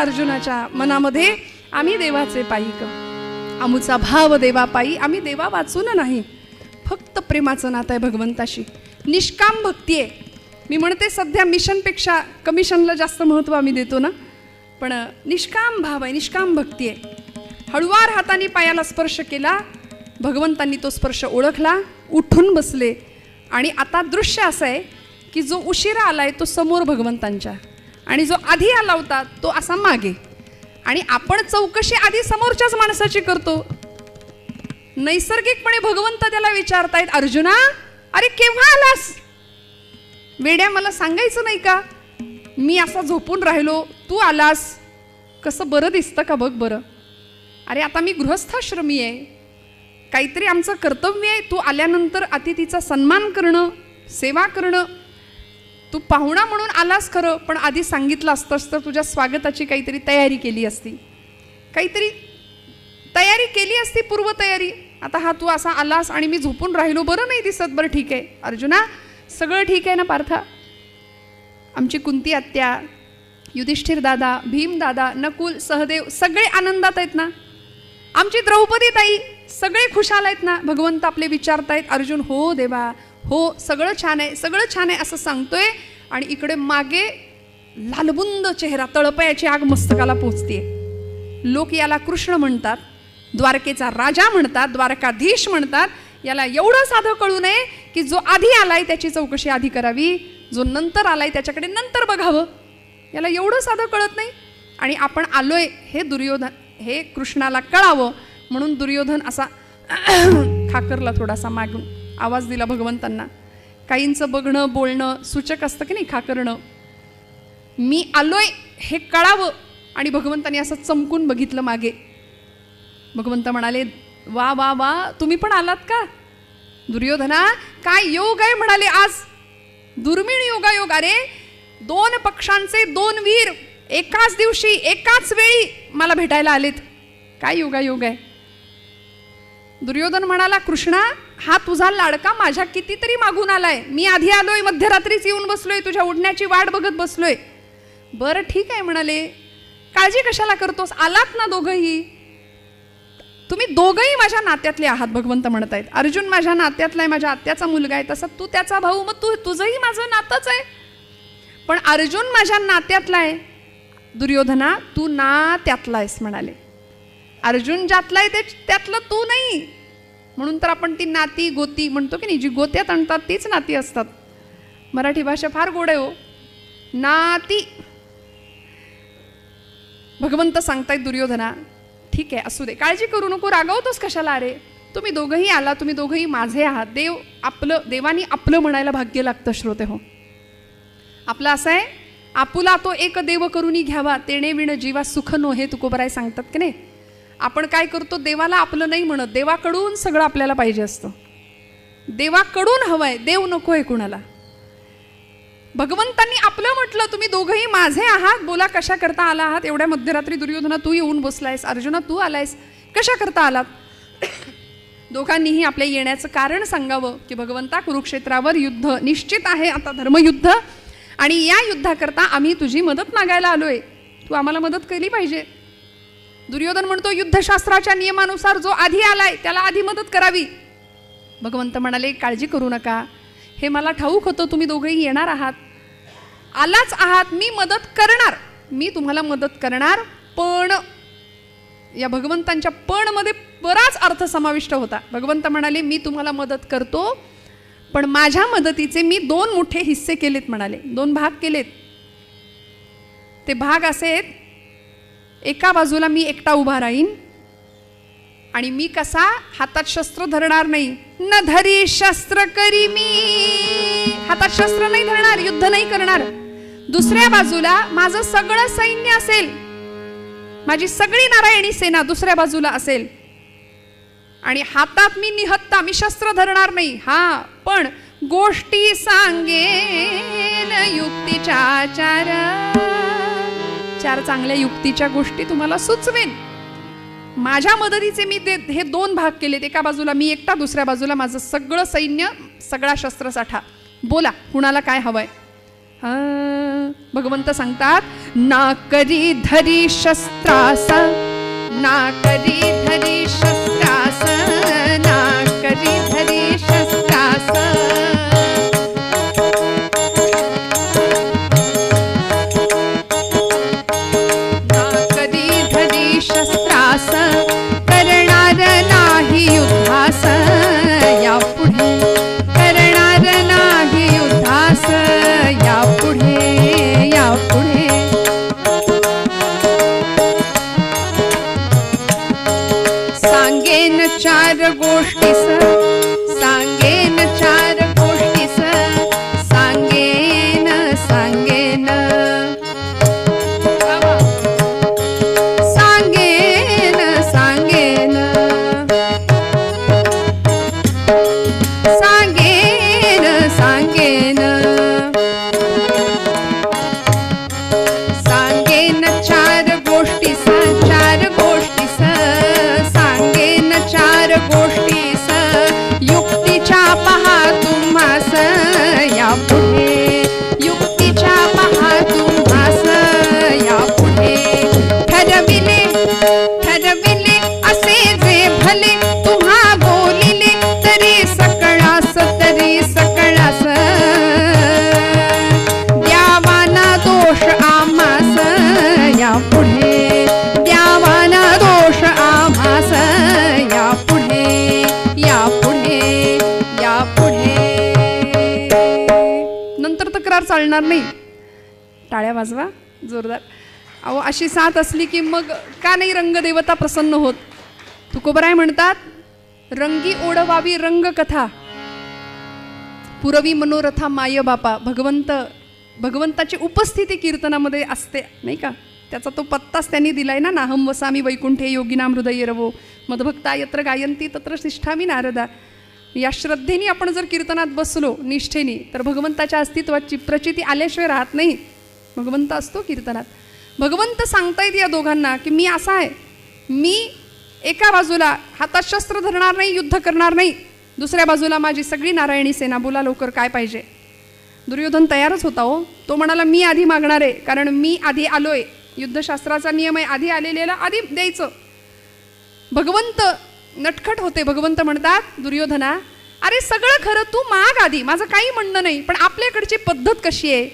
अर्जुनाच्या मनामध्ये आम्ही देवाचे पायिक, आमुचा भाव देवा पायी, आम्ही देवा वाचून नाही. फक्त प्रेमाचं नातं आहे भगवंताशी, निष्काम भक्ती आहे. मी म्हणते सध्या मिशनपेक्षा कमिशनला जास्त महत्त्व आम्ही देतो ना, पण निष्काम भाव आहे, निष्काम भक्ती आहे. हळुवार हाताने पायाला स्पर्श केला, भगवंतांनी तो स्पर्श ओळखला, उठून बसले. आणि आता दृश्य असं आहे की जो उशिरा आलाय तो समोर भगवंतांच्या आणि जो आधी आला होता तो असा मागे. आणि आपण चौकशी आधी समोरच्याच माणसाची करतो. नैसर्गिकपणे भगवंत त्याला विचारतायत, अर्जुना अरे केव्हा आलास? वेड्या मला सांगायचं नाही का? मी असा झोपून राहिलो, तू आलास. कसं बरं दिसतं का बघ बरं. अरे आता मी गृहस्थाश्रमी आहे, काहीतरी आमचं कर्तव्य आहे. तू आल्यानंतर अतिथीचा सन्मान करणं, सेवा करणं. तू पाहुणा म्हणून आलास खरं, पण आधी सांगितलं असतंस तर तुझ्या स्वागताची काहीतरी तयारी केली असती, काहीतरी तयारी केली असती, पूर्वतयारी. आता हा तू असा आलास आणि मी झोपून राहिलो, बरं नाही दिसत. बरं ठीक आहे अर्जुना, सगळं ठीक आहे ना पार्था. आमची कुंती आत्या, युधिष्ठिर दादा, भीम दादा, नकुल, सहदेव सगळे आनंदात आहेत ना. आमची द्रौपदी ताई सगळे खुशाल आहेत ना. भगवंत आपले विचारतायत. अर्जुन हो देवा, हो सगळं छान आहे, सगळं छान आहे असं सांगतोय. आणि इकडे मागे लालबुंद चेहरा, तळपायाची आग मस्तकाला पोचतीये. लोक याला कृष्ण म्हणतात, द्वारकेचा राजा म्हणतात, द्वारकाधीश म्हणतात. याला एवढं साधं कळू नये की जो आधी आलाय त्याची चौकशी आधी करावी, जो नंतर आलाय त्याच्याकडे नंतर बघावं. याला एवढं साधं कळत नाही. आणि आपण आलोय हे दुर्योधन, हे कृष्णाला कळावं म्हणून दुर्योधन असा खाकरला थोडासा मागून, आवाज दिला भगवंतांना. काहींचं बघणं बोलणं सूचक असतं की नाही खाकरणं. मी आलोय हे कळावं. आणि भगवंतांनी असं चमकून बघितलं मागे. भगवंत म्हणाले वा वा वा, तुम्ही पण आलात का दुर्योधना? काय योग आहे म्हणाले आज, दुर्मिळ योगायोग. अरे 2 पक्षांचे 2 वीर एकाच दिवशी एकाच वेळी मला भेटायला आलेत. काय योगायोग आहे. दुर्योधन म्हणाला कृष्णा, हा तुझा लाडका माझ्या कितीतरी मागून आलाय. मी आधी आलोय, मध्यरात्रीच येऊन बसलोय, तुझ्या उडण्याची वाट बघत बसलोय. बरं ठीक आहे म्हणाले, काळजी कशाला करतोस, आलात ना दोघंही. तुम्ही दोघंही माझ्या नात्यातले आहात भगवंत म्हणत आहेत. अर्जुन माझ्या नात्यातला आहे, माझ्या आत्याचा मुलगा आहे, तसा तू त्याचा भाऊ, मग तुझंही माझं नातंच आहे. पण अर्जुन माझ्या नात्यातला आहे. दुर्योधना तू नात्यातला आहेस म्हणाले. अर्जुन ज्यातला आहे त्यातलं तू नाही. म्हणून तर आपण ती नाती गोती म्हणतो की नाही, जी गोत्यात आणतात तीच नाती असतात. मराठी भाषा फार गोड आहे हो. नाती. भगवंत सांगतायत दुर्योधना ठीक आहे असू दे, काळजी करू नको, रागवतोस कशाला. अरे तुम्ही दोघंही आला, तुम्ही दोघंही माझे आहात. देव आपलं, देवानी आपलं म्हणायला भाग्य लागतं श्रोते हो. आपलं असं आहे, आपुला तो एक देव करूनी घ्यावा, तेणे विण जीवा सुख नो, हे तुकोबराय सांगतात की नाही. आपण काय करतो, देवाला आपलं नाही म्हणत, देवाकडून सगळं आपल्याला पाहिजे असतं. देवाकडून हवंय, देव नको आहे कुणाला. भगवंतांनी आपलं म्हटलं, तुम्ही दोघंही माझे आहात, बोला कशा करता आला आहात. एवढ्या मध्यरात्री दुर्योधना तू येऊन बसलायस, अर्जुना तू आलायस, कशा करता आलात. दोघांनीही आपल्या येण्याचं कारण सांगावं की भगवंता कुरुक्षेत्रावर युद्ध निश्चित आहे, आता धर्मयुद्ध, आणि या युद्धाकरता आम्ही तुझी मदत मागायला आलोय, तू आम्हाला मदत केली पाहिजे. दुर्योधन म्हणतो युद्धशास्त्राच्या नियमानुसार जो आधी आलाय त्याला आधी मदत करावी. भगवंत म्हणाले काळजी करू नका, हे मला ठाऊक होतं तुम्ही दोघेही येणार आहात, आलाच आहात, मी मदत करणार, मी तुम्हाला मदत करणार. पण या भगवंतांच्या पण मध्ये बराच अर्थ समाविष्ट होता. भगवंत म्हणाले मी तुम्हाला मदत करतो, पण माझ्या मदतीचे मी 2 मोठे हिस्से केलेत म्हणाले, 2 भाग केलेत. ते भाग असे आहेत, एका बाजूला मी एकटा उभा राहीन आणि मी कसा, हातात शस्त्र धरणार नाही, न धरी शस्त्र करी मी, हातात शस्त्र नाही धरणार, युद्ध नाही करणार. दुसऱ्या बाजूला माझं सगळं सैन्य असेल, माझी सगळी नारायणी सेना दुसऱ्या बाजूला असेल, आणि हातात मी निहत्ता, मी शस्त्र धरणार नाही. हा, पण गोष्टी सांगेन युक्तीच्या 4 चांगल्या युक्तीच्या गोष्टी तुम्हाला सुचवेन. माझ्या मदतीचे मी हे 2 भाग केलेत, एका बाजूला मी एकटा, दुसऱ्या बाजूला माझं सगळं सैन्य, सगळा शस्त्रसाठा. बोला कुणाला काय हवंय. भगवंत सांगतात ना करी धरी शस्त्रास, ना करी धरी शस्त्रास, ना करी धरी शस्त्रास, ना करी धरी शस्त्रास, करणार नाही युद्धास यापुढे, करणार नाही युद्धास यापुढे, यापुढे. सांगेन 4 गोष्टीस, सांगेन 4 गोष्टीस, सांगेन, सांगेन. चालणार नाही. टाळ्या वाजवा जोरदार. अहो अशी साथ असली की मग का नाही रंगदेवता प्रसन्न होत. तुकोबराय म्हणतात, रंगी ओढवावी रंगकथा, पुरवी मनोरथा माय बापा. भगवंताची उपस्थिती कीर्तनामध्ये असते नाही का. त्याचा तो पत्ताच त्यांनी दिलाय ना. नाहम वसामी वैकुंठे योगिनाम हृदय रवो मदभक्ता यत्र गायंती तत्र तिष्ठामी नारदा. या श्रद्धेने आपण जर कीर्तनात बसलो निष्ठेने तर भगवंताच्या अस्तित्वाची प्रचिती आल्याशिवाय राहत नाही. भगवंत असतो कीर्तनात. भगवंत सांगतायत या दोघांना की मी असा आहे, मी एका बाजूला हातात शस्त्र धरणार नाही, युद्ध करणार नाही, दुसऱ्या बाजूला माझी सगळी नारायणी सेना. बोला लवकर काय पाहिजे. दुर्योधन तयारच होता हो. तो म्हणाला मी आधी मागणार आहे, कारण मी आधी आलोय. युद्धशास्त्राचा नियम आहे, आधी आलेल्याला आधी द्यायचं. भगवंत नटखट होते. भगवंत म्हणतात दुर्योधना, अरे सगळं खरं, तू माग आधी, माझं काही म्हणणं नाही, पण आपल्याकडची पद्धत कशी आहे,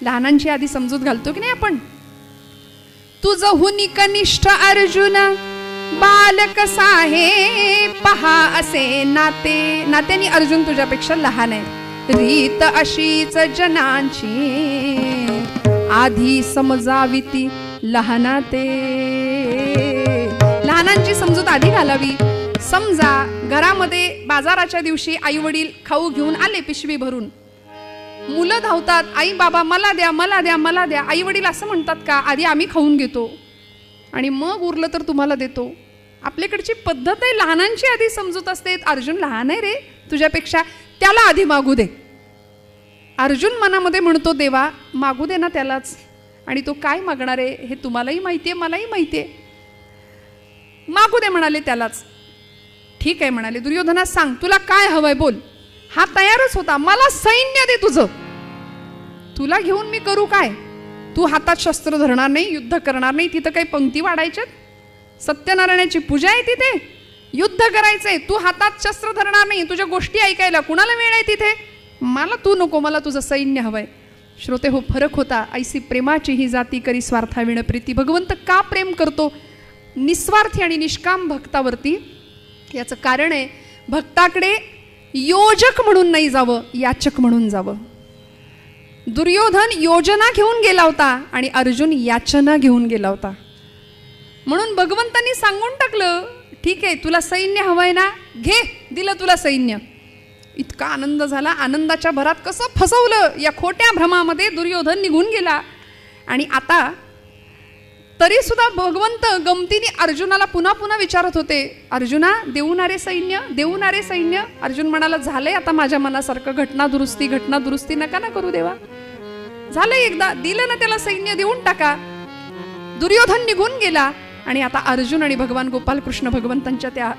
लहानांची आधी समजूत घालतो की नाही आपण. तुझं हुनी कनिष्ठ अर्जुन बालक आहे पहा असे नाते. नात्याने अर्जुन तुझ्यापेक्षा लहान आहे. रीत अशीच जनांची आधी समजावीती लहानाते. लहानांची समजूत आधी घालावी. समजा घरामध्ये बाजाराच्या दिवशी आई वडील खाऊ घेऊन आले पिशवी भरून. मुलं धावतात, आई बाबा मला द्या मला द्या मला द्या. आई वडील असं म्हणतात का, आधी आम्ही खाऊन घेतो आणि मग उरलं तर तुम्हाला देतो. आपल्याकडची पद्धत आहे. लहानांची आधी समजूत असते. अर्जुन लहान आहे रे तुझ्यापेक्षा, त्याला आधी मागू दे. अर्जुन मनामध्ये म्हणतो देवा मागू दे ना त्यालाच. आणि तो काय मागणार आहे हे तुम्हालाही माहिती आहे, मलाही माहिती आहे. मागू दे म्हणाले त्यालाच. ठीक आहे म्हणाले. दुर्योधना सांग तुला काय हवंय बोल. हा तयारच होता. मला सैन्य दे तुझं, तुला घेऊन मी करू काय. तू हातात शस्त्र धरणार नाही, युद्ध करणार नाही. तिथं काही पंक्ती वाढायच्यात. सत्यनारायणाची पूजा आहे तिथे, युद्ध करायचंय. तू हातात शस्त्र धरणार नाही, तुझ्या गोष्टी ऐकायला कुणाला वेळ आहे तिथे. मला तू नको, मला तुझं सैन्य हवंय. श्रोते हो, फरक होता. ऐसी प्रेमाची ही जाती करी स्वार्थाविण प्रीती. भगवंत का प्रेम करतो निस्वार्थी आणि निष्काम भक्तावरती, याचं कारण आहे भक्ताकडे योजक म्हणून नाही जावं, याचक म्हणून जावं. दुर्योधन योजना घेऊन गेला होता आणि अर्जुन याचना घेऊन गेला होता. म्हणून भगवंतांनी सांगून टाकलं ठीक आहे तुला सैन्य हवंय ना, घे, दिलं तुला सैन्य. इतका आनंद झाला. आनंदाच्या भरात कसं फसवलं. या खोट्या भ्रमामध्ये दुर्योधन निघून गेला. आणि आता तरी सुद्धा भगवंत गमतीने अर्जुनाला पुन्हा पुन्हा विचारत होते, अर्जुना देऊनारे सैन्य, देऊनारे सैन्य. अर्जुन म्हणाला झालंय आता माझ्या मनासारखं. घटना दुरुस्ती नका ना करू देवा. झालंय एकदा, दिलं ना त्याला सैन्य, देऊन टाका. दुर्योधन निघून गेला. आणि आता अर्जुन आणि भगवान गोपालकृष्ण भगवंतांच्या त्या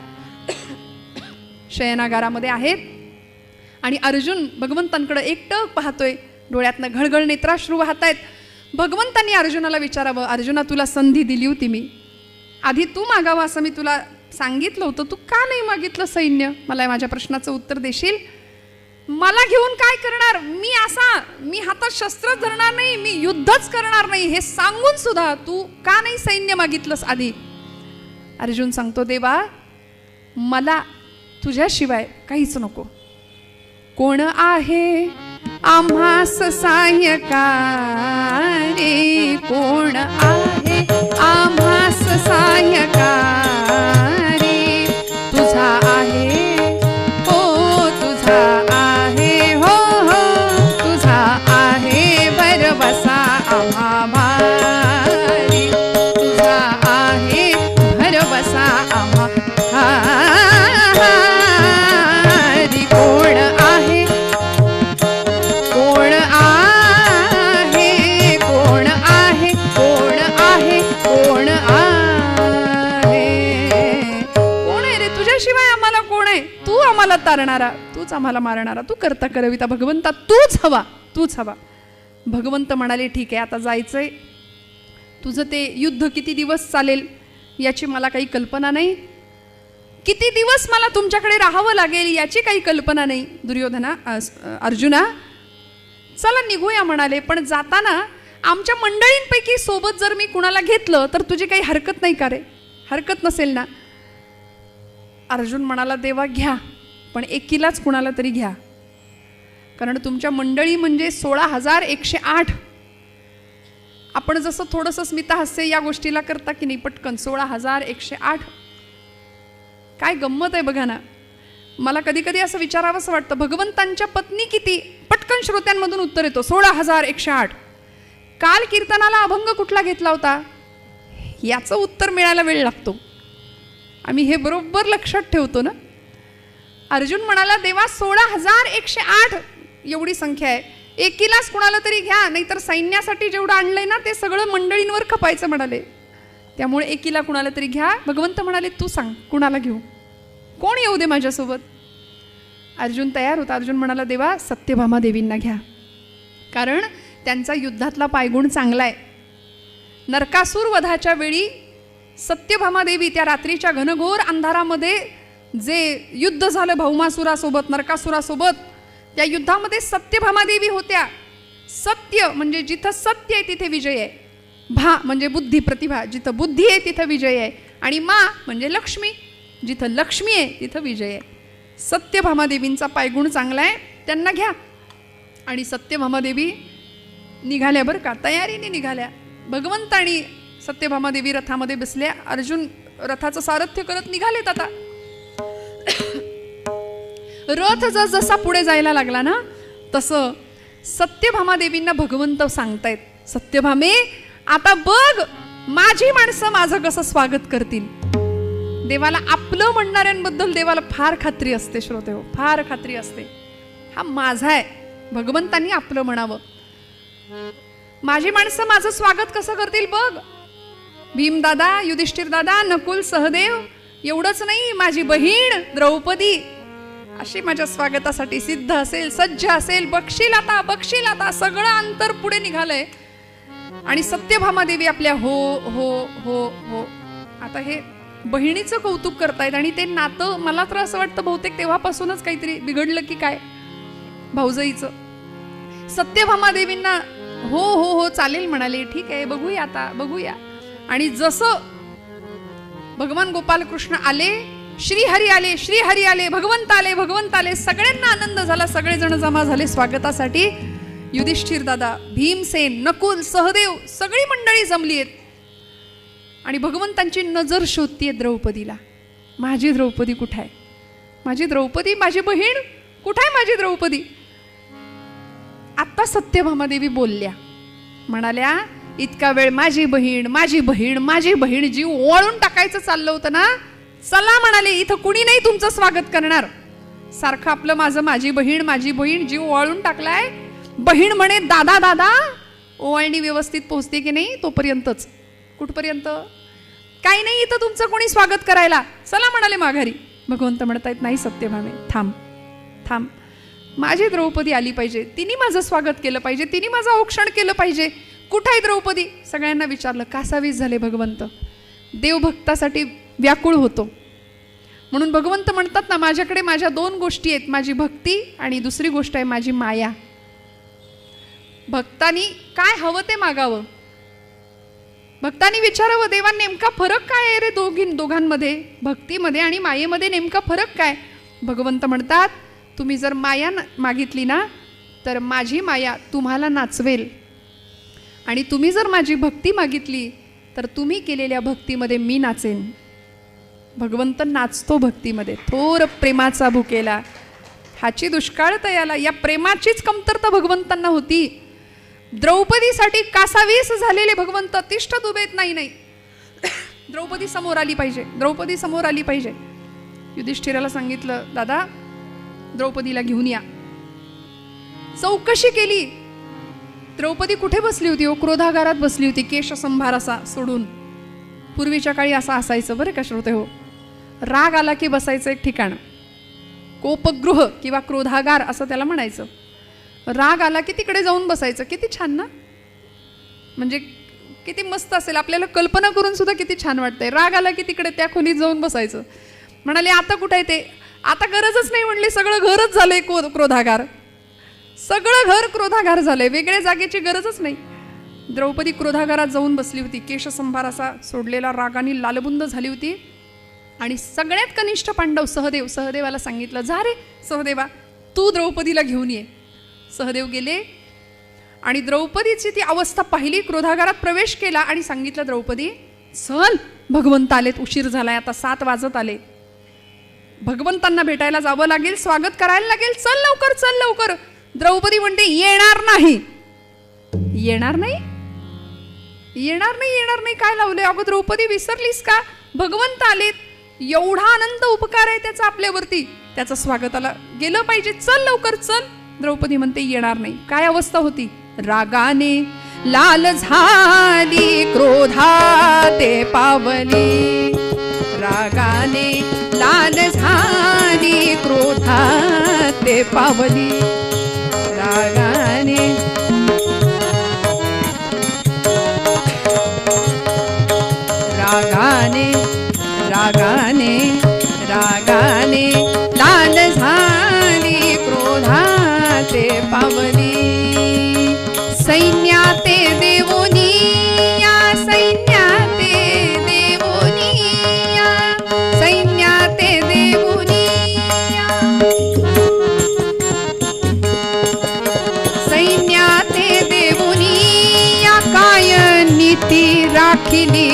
शयनागारामध्ये आहेत. आणि अर्जुन भगवंतांकडे एकटक पाहतोय. डोळ्यातनं घळघळ नेत्राश्रू वाहत आहेत. भगवंतांनी अर्जुनाला विचारावं, अर्जुना तुला संधी दिली होती मी, आधी तू मागावं असं मी तुला सांगितलं होतं, तू का नाही मागितलं सैन्य. मला माझ्या प्रश्नाचं उत्तर देशील. मला घेऊन काय करणार, मी हातात शस्त्र धरणार नाही, मी युद्धच करणार नाही, हे सांगून सुद्धा तू का नाही सैन्य मागितलंस आधी. अर्जुन सांगतो देवा मला तुझ्याशिवाय काहीच नको. कोण आहे आम्हास सहाय्यकारी, कोण आहे आम्हास सहाय्यकारी. तुझा आहे हो, तुझा आहे हो हो, तुझा आहे भरवसा आम्हा भारी. तुझा आहे भरवसा आम्हा भारी. कोण आहे, कोण आहे, कोण आहे, कोण आहे, कोण आहे. कोण आहे रे तुझ्याशिवाय आम्हाला कोण आहे. तू आम्हाला तारणारा, तूच आम्हाला मारणारा, तू करता करविता भगवंता तूच हवा, तूच हवा. भगवंत म्हणाले ठीक आहे आता जायचंय. तुझं ते युद्ध किती दिवस चालेल याची मला काही कल्पना नाही. किती दिवस मला तुमच्याकडे राहावं लागेल याची काही कल्पना नाही. दुर्योधना अर्जुना चला निघूया म्हणाले. पण जाताना आमच्या मंडळींपैकी सोबत जर मी कुणाला घेतलं तर तुझी काही हरकत नाही का रे. हरकत नसेल ना. अर्जुन म्हणाला देवा घ्या, पण एकीलाच कुणाला तरी घ्या. कारण तुमच्या मंडळी म्हणजे 16,108. आपण जसं थोडंसं स्मितहास्य या गोष्टीला करता की नाही पटकन 16,108. काय गंमत आहे बघा ना. मला कधी कधी असं विचारावंसं वाटतं, भगवंतांच्या पत्नी किती? पटकन श्रोत्यांमधून उत्तर येतो 16,108. काल कीर्तनाला अभंग कुठला घेतला होता याचं उत्तर मिळायला वेळ लागतो. आम्ही हे बरोबर लक्षात ठेवतो ना. अर्जुन म्हणाला, देवा 16,108 एवढी संख्या आहे, एकीलाच कुणाला तरी घ्या, नाहीतर सैन्यासाठी जेवढं आणलंय ना ते सगळं मंडळींवर खपायचं म्हणाले. त्यामुळे एकीला कुणाला तरी घ्या. भगवंत म्हणाले, तू सांग कुणाला घेऊ, कोण येऊ दे माझ्यासोबत. अर्जुन तयार होता. अर्जुन म्हणाला, देवा सत्यभामा देवींना घ्या, कारण त्यांचा युद्धातला पायगुण चांगला आहे. नरकासूर वधाच्या वेळी सत्यभामा देवी त्या रात्रीच्या घनघोर अंधारामध्ये जे युद्ध झालं भौमासुरासोबत, नरकासुरासोबत, त्या युद्धामध्ये सत्यभामा देवी होत्या. सत्य म्हणजे जिथं सत्य आहे तिथे विजय आहे. भा म्हणजे बुद्धी प्रतिभा, जिथं बुद्धी आहे तिथं विजय आहे. आणि मा म्हणजे लक्ष्मी, जिथं लक्ष्मी आहे तिथं विजय आहे. सत्यभामा देवींचा पायगुण चांगला आहे, त्यांना घ्या. आणि सत्यभामा देवी निघाल्या बरं का, तयारीने निघाल्या. भगवंत आणि सत्यभामा देवी रथामध्ये बसल्या. अर्जुन रथाचं सारथ्य करत निघालेत. आता रथ जसा पुढे जायला लागला ना तसं सत्यभामा देवींना भगवंत सांगतायत, सत्यभामे आता बघ माझी माणसं माझं कसं स्वागत करतील. देवाला आपलं म्हणणाऱ्यांबद्दल देवाला फार खात्री असते श्रोते हो, फार खात्री असते. हा माझा आहे, भगवंतांनी आपलं म्हणावं. माझी माणसं माझं स्वागत कसं करतील बघ. भीमदादा, युधिष्ठिर दादा, नकुल, सहदेव, एवढंच नाही माझी बहीण द्रौपदी अशी माझ्या स्वागतासाठी सिद्ध असेल, सज्ज असेल. बक्षील आता सगळं अंतर पुढे निघालंय. आणि सत्यभामा देवी आपल्या हो हो हो हो आता हे बहिणीचं कौतुक करतायत. आणि ते नातं मला तर असं वाटतं बहुतेक तेव्हापासूनच काहीतरी बिघडलं की काय भाऊजाईचं. सत्यभामा देवींना हो हो हो चालेल म्हणाले, ठीक आहे बघूया आता बघूया. आणि जसं भगवान गोपालकृष्ण आले, श्रीहरी आले, श्रीहरी आले, भगवंत आले, सगळ्यांना आनंद झाला. सगळेजण जमा झाले स्वागतासाठी. युधिष्ठिर दादा, भीमसेन, नकुल, सहदेव सगळी मंडळी जमली आहेत. आणि भगवंतांची नजर शोधतीये द्रौपदीला. माझी द्रौपदी कुठे आहे? माझी द्रौपदी, माझी बहीण कुठे आहे? माझी द्रौपदी. आता सत्यभामा देवी बोलल्या, म्हणाल्या इतका वेळ माझी बहीण माझी बहीण माझी बहीण जीव ओवाळून टाकायचं चाललं होतं ना, चला म्हणाले इथं कुणी नाही तुमचं स्वागत करणार. सारखं आपलं माझं माझी बहीण जीव ओवाळून टाकलाय. बहीण म्हणे दादा दादा, ओवाळणी व्यवस्थित पोहोचते की नाही तोपर्यंतच. कुठपर्यंत? काही नाही इथं तुमचं कोणी स्वागत करायला, चला म्हणाले माघारी. भगवंत म्हणतायत नाही सत्यभामे थांब थांब, माझी द्रौपदी आली पाहिजे, तिने माझं स्वागत केलं पाहिजे, तिने माझं औक्षण केलं पाहिजे. कुठं आहे द्रौपदी? सगळ्यांना विचारलं. कासावीस झाले भगवंत. देवभक्तासाठी व्याकुळ होतो. म्हणून भगवंत म्हणतात ना, माझ्याकडे माझ्या दोन गोष्टी आहेत, माझी भक्ती आणि दुसरी गोष्ट आहे माझी माया. भक्तांनी काय हवं ते मागावं. भक्तांनी विचारावं, देवा नेमका फरक काय आहे रे दोघांमध्ये, भक्तीमध्ये आणि मायेमध्ये नेमका फरक काय? भगवंत म्हणतात, तुम्ही जर माया मागितली ना तर माझी माया तुम्हाला नाचवेल. आणि तुम्ही जर माझी भक्ती मागितली तर तुम्ही केलेल्या भक्तीमध्ये मी नाचेन. भगवंत नाचतो भक्तीमध्ये. थोर प्रेमाचा भुकेला हाची दुष्काळ तयाला. या प्रेमाचीच कमतरता भगवंतांना होती. द्रौपदीसाठी कासावीस झालेले भगवंत तिष्ठत उभेत. नाही द्रौपदी समोर आली पाहिजे, द्रौपदी समोर आली पाहिजे. युधिष्ठिराला सांगितलं, दादा द्रौपदीला घेऊन या. चौकशी केली. द्रौपदी कुठे बसली होती? क्रोधागारात बसली होती, केशसंभार असा सोडून. पूर्वीच्या काळी असा असायचं बरं का श्रोते हो. राग आला की बसायचं एक ठिकाण, कोपगृह किंवा क्रोधागार असं त्याला म्हणायचं. राग आला की तिकडे जाऊन बसायचं. किती छान ना, म्हणजे किती मस्त असेल, आपल्याला कल्पना करून सुद्धा किती छान वाटतंय. राग आला की तिकडे त्या खोलीत जाऊन बसायचं. म्हणाले आता कुठे आहे ते? आता गरजच नाही म्हणले, सगळं घरच झालंय क्रोधागार, सगळं घर क्रोधागार झालंय, वेगळ्या जागेची गरजच नाही. द्रौपदी क्रोधागारात जाऊन बसली होती, केशसंभार असा सोडलेला, रागाने लालबुंद झाली होती. आणि सगळ्यात कनिष्ठ पांडव सहदेवाला सांगितलं, जा रे सहदेवा तू द्रौपदीला घेऊन ये. सहदेव गेले आणि द्रौपदीची ती अवस्था पाहिली, क्रोधागारात प्रवेश केला आणि सांगितलं, द्रौपदी चल, भगवंत आलेत, उशीर झालाय, आता 7 वाजत आले, भगवंतांना भेटायला जावं लागेल, स्वागत करायला लागेल, चल लवकर, चल लवकर. द्रौपदी म्हणते येणार नाही, येणार नाही, येणार नाही, येणार नाही, काय लावलंय? अगं द्रौपदी विसरलीस का? भगवंत आलेत, एवढा आनंद उपकार आहे त्याचा आपल्यावरती, त्याचं स्वागताला गेलं पाहिजे, चल लवकर चल. द्रौपदी म्हणते येणार नाही. काय अवस्था होती? रागाने लाल झाली, क्रोधाते पावली, रागाने लाल झाली, क्रोधाते पावली, रागाने रागाने रागाने रागाने लाल झाली, क्रोधाते पावली, सैन्याते देवोनी या, सैन्याते देवोनी या, सैन्याते देवोनी या, सैन्याते देवोनी या, काय नीती राखिली,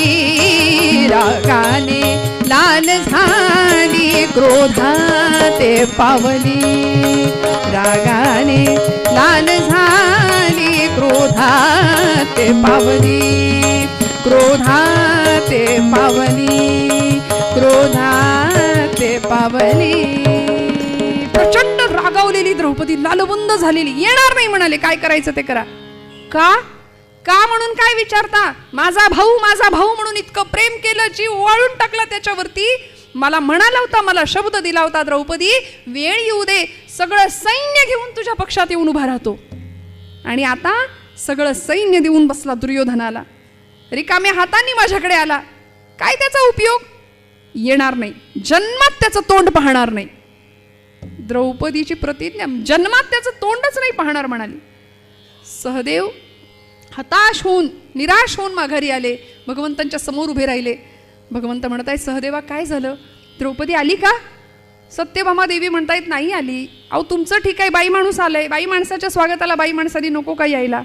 रागाने लाल झाली, क्रोधाते पावली, रागाने लाल झाली, क्रोधाते पावली, क्रोधाते पावली, क्रोधाते पावली. प्रचंड रागावलेली द्रौपदी, लालबुंद झालेली, येणार नाही म्हणाले. काय करायचं ते करा. का का म्हणून काय विचारता? माझा भाऊ म्हणून इतकं प्रेम केलं, जीव ओवाळून टाकला त्याच्यावरती. मला म्हणाला होता, मला शब्द दिला होता, द्रौपदी वेळ येऊ दे, सगळं सैन्य घेऊन तुझ्या पक्षात येऊन उभा राहतो. आणि आता सगळं सैन्य देऊन बसला दुर्योधनाला, रिकाम्या हातांनी माझ्याकडे आला. काय त्याचा उपयोग? येणार नाही, जन्मात त्याचं तोंड पाहणार नाही. द्रौपदीची प्रतिज्ञा, जन्मात त्याचं तोंडच नाही पाहणार म्हणाली. सहदेव हताश होऊन, निराश होऊन माघारी आले, भगवंतांच्या समोर उभे राहिले. भगवंत म्हणतायत, सहदेवा काय झालं? द्रौपदी आली का? सत्यभामा देवी म्हणतायत नाही आली. अहो तुमचं ठीक आहे, बाई माणूस आलंय, बाई माणसाच्या स्वागताला बाई माणसाने नको का यायला?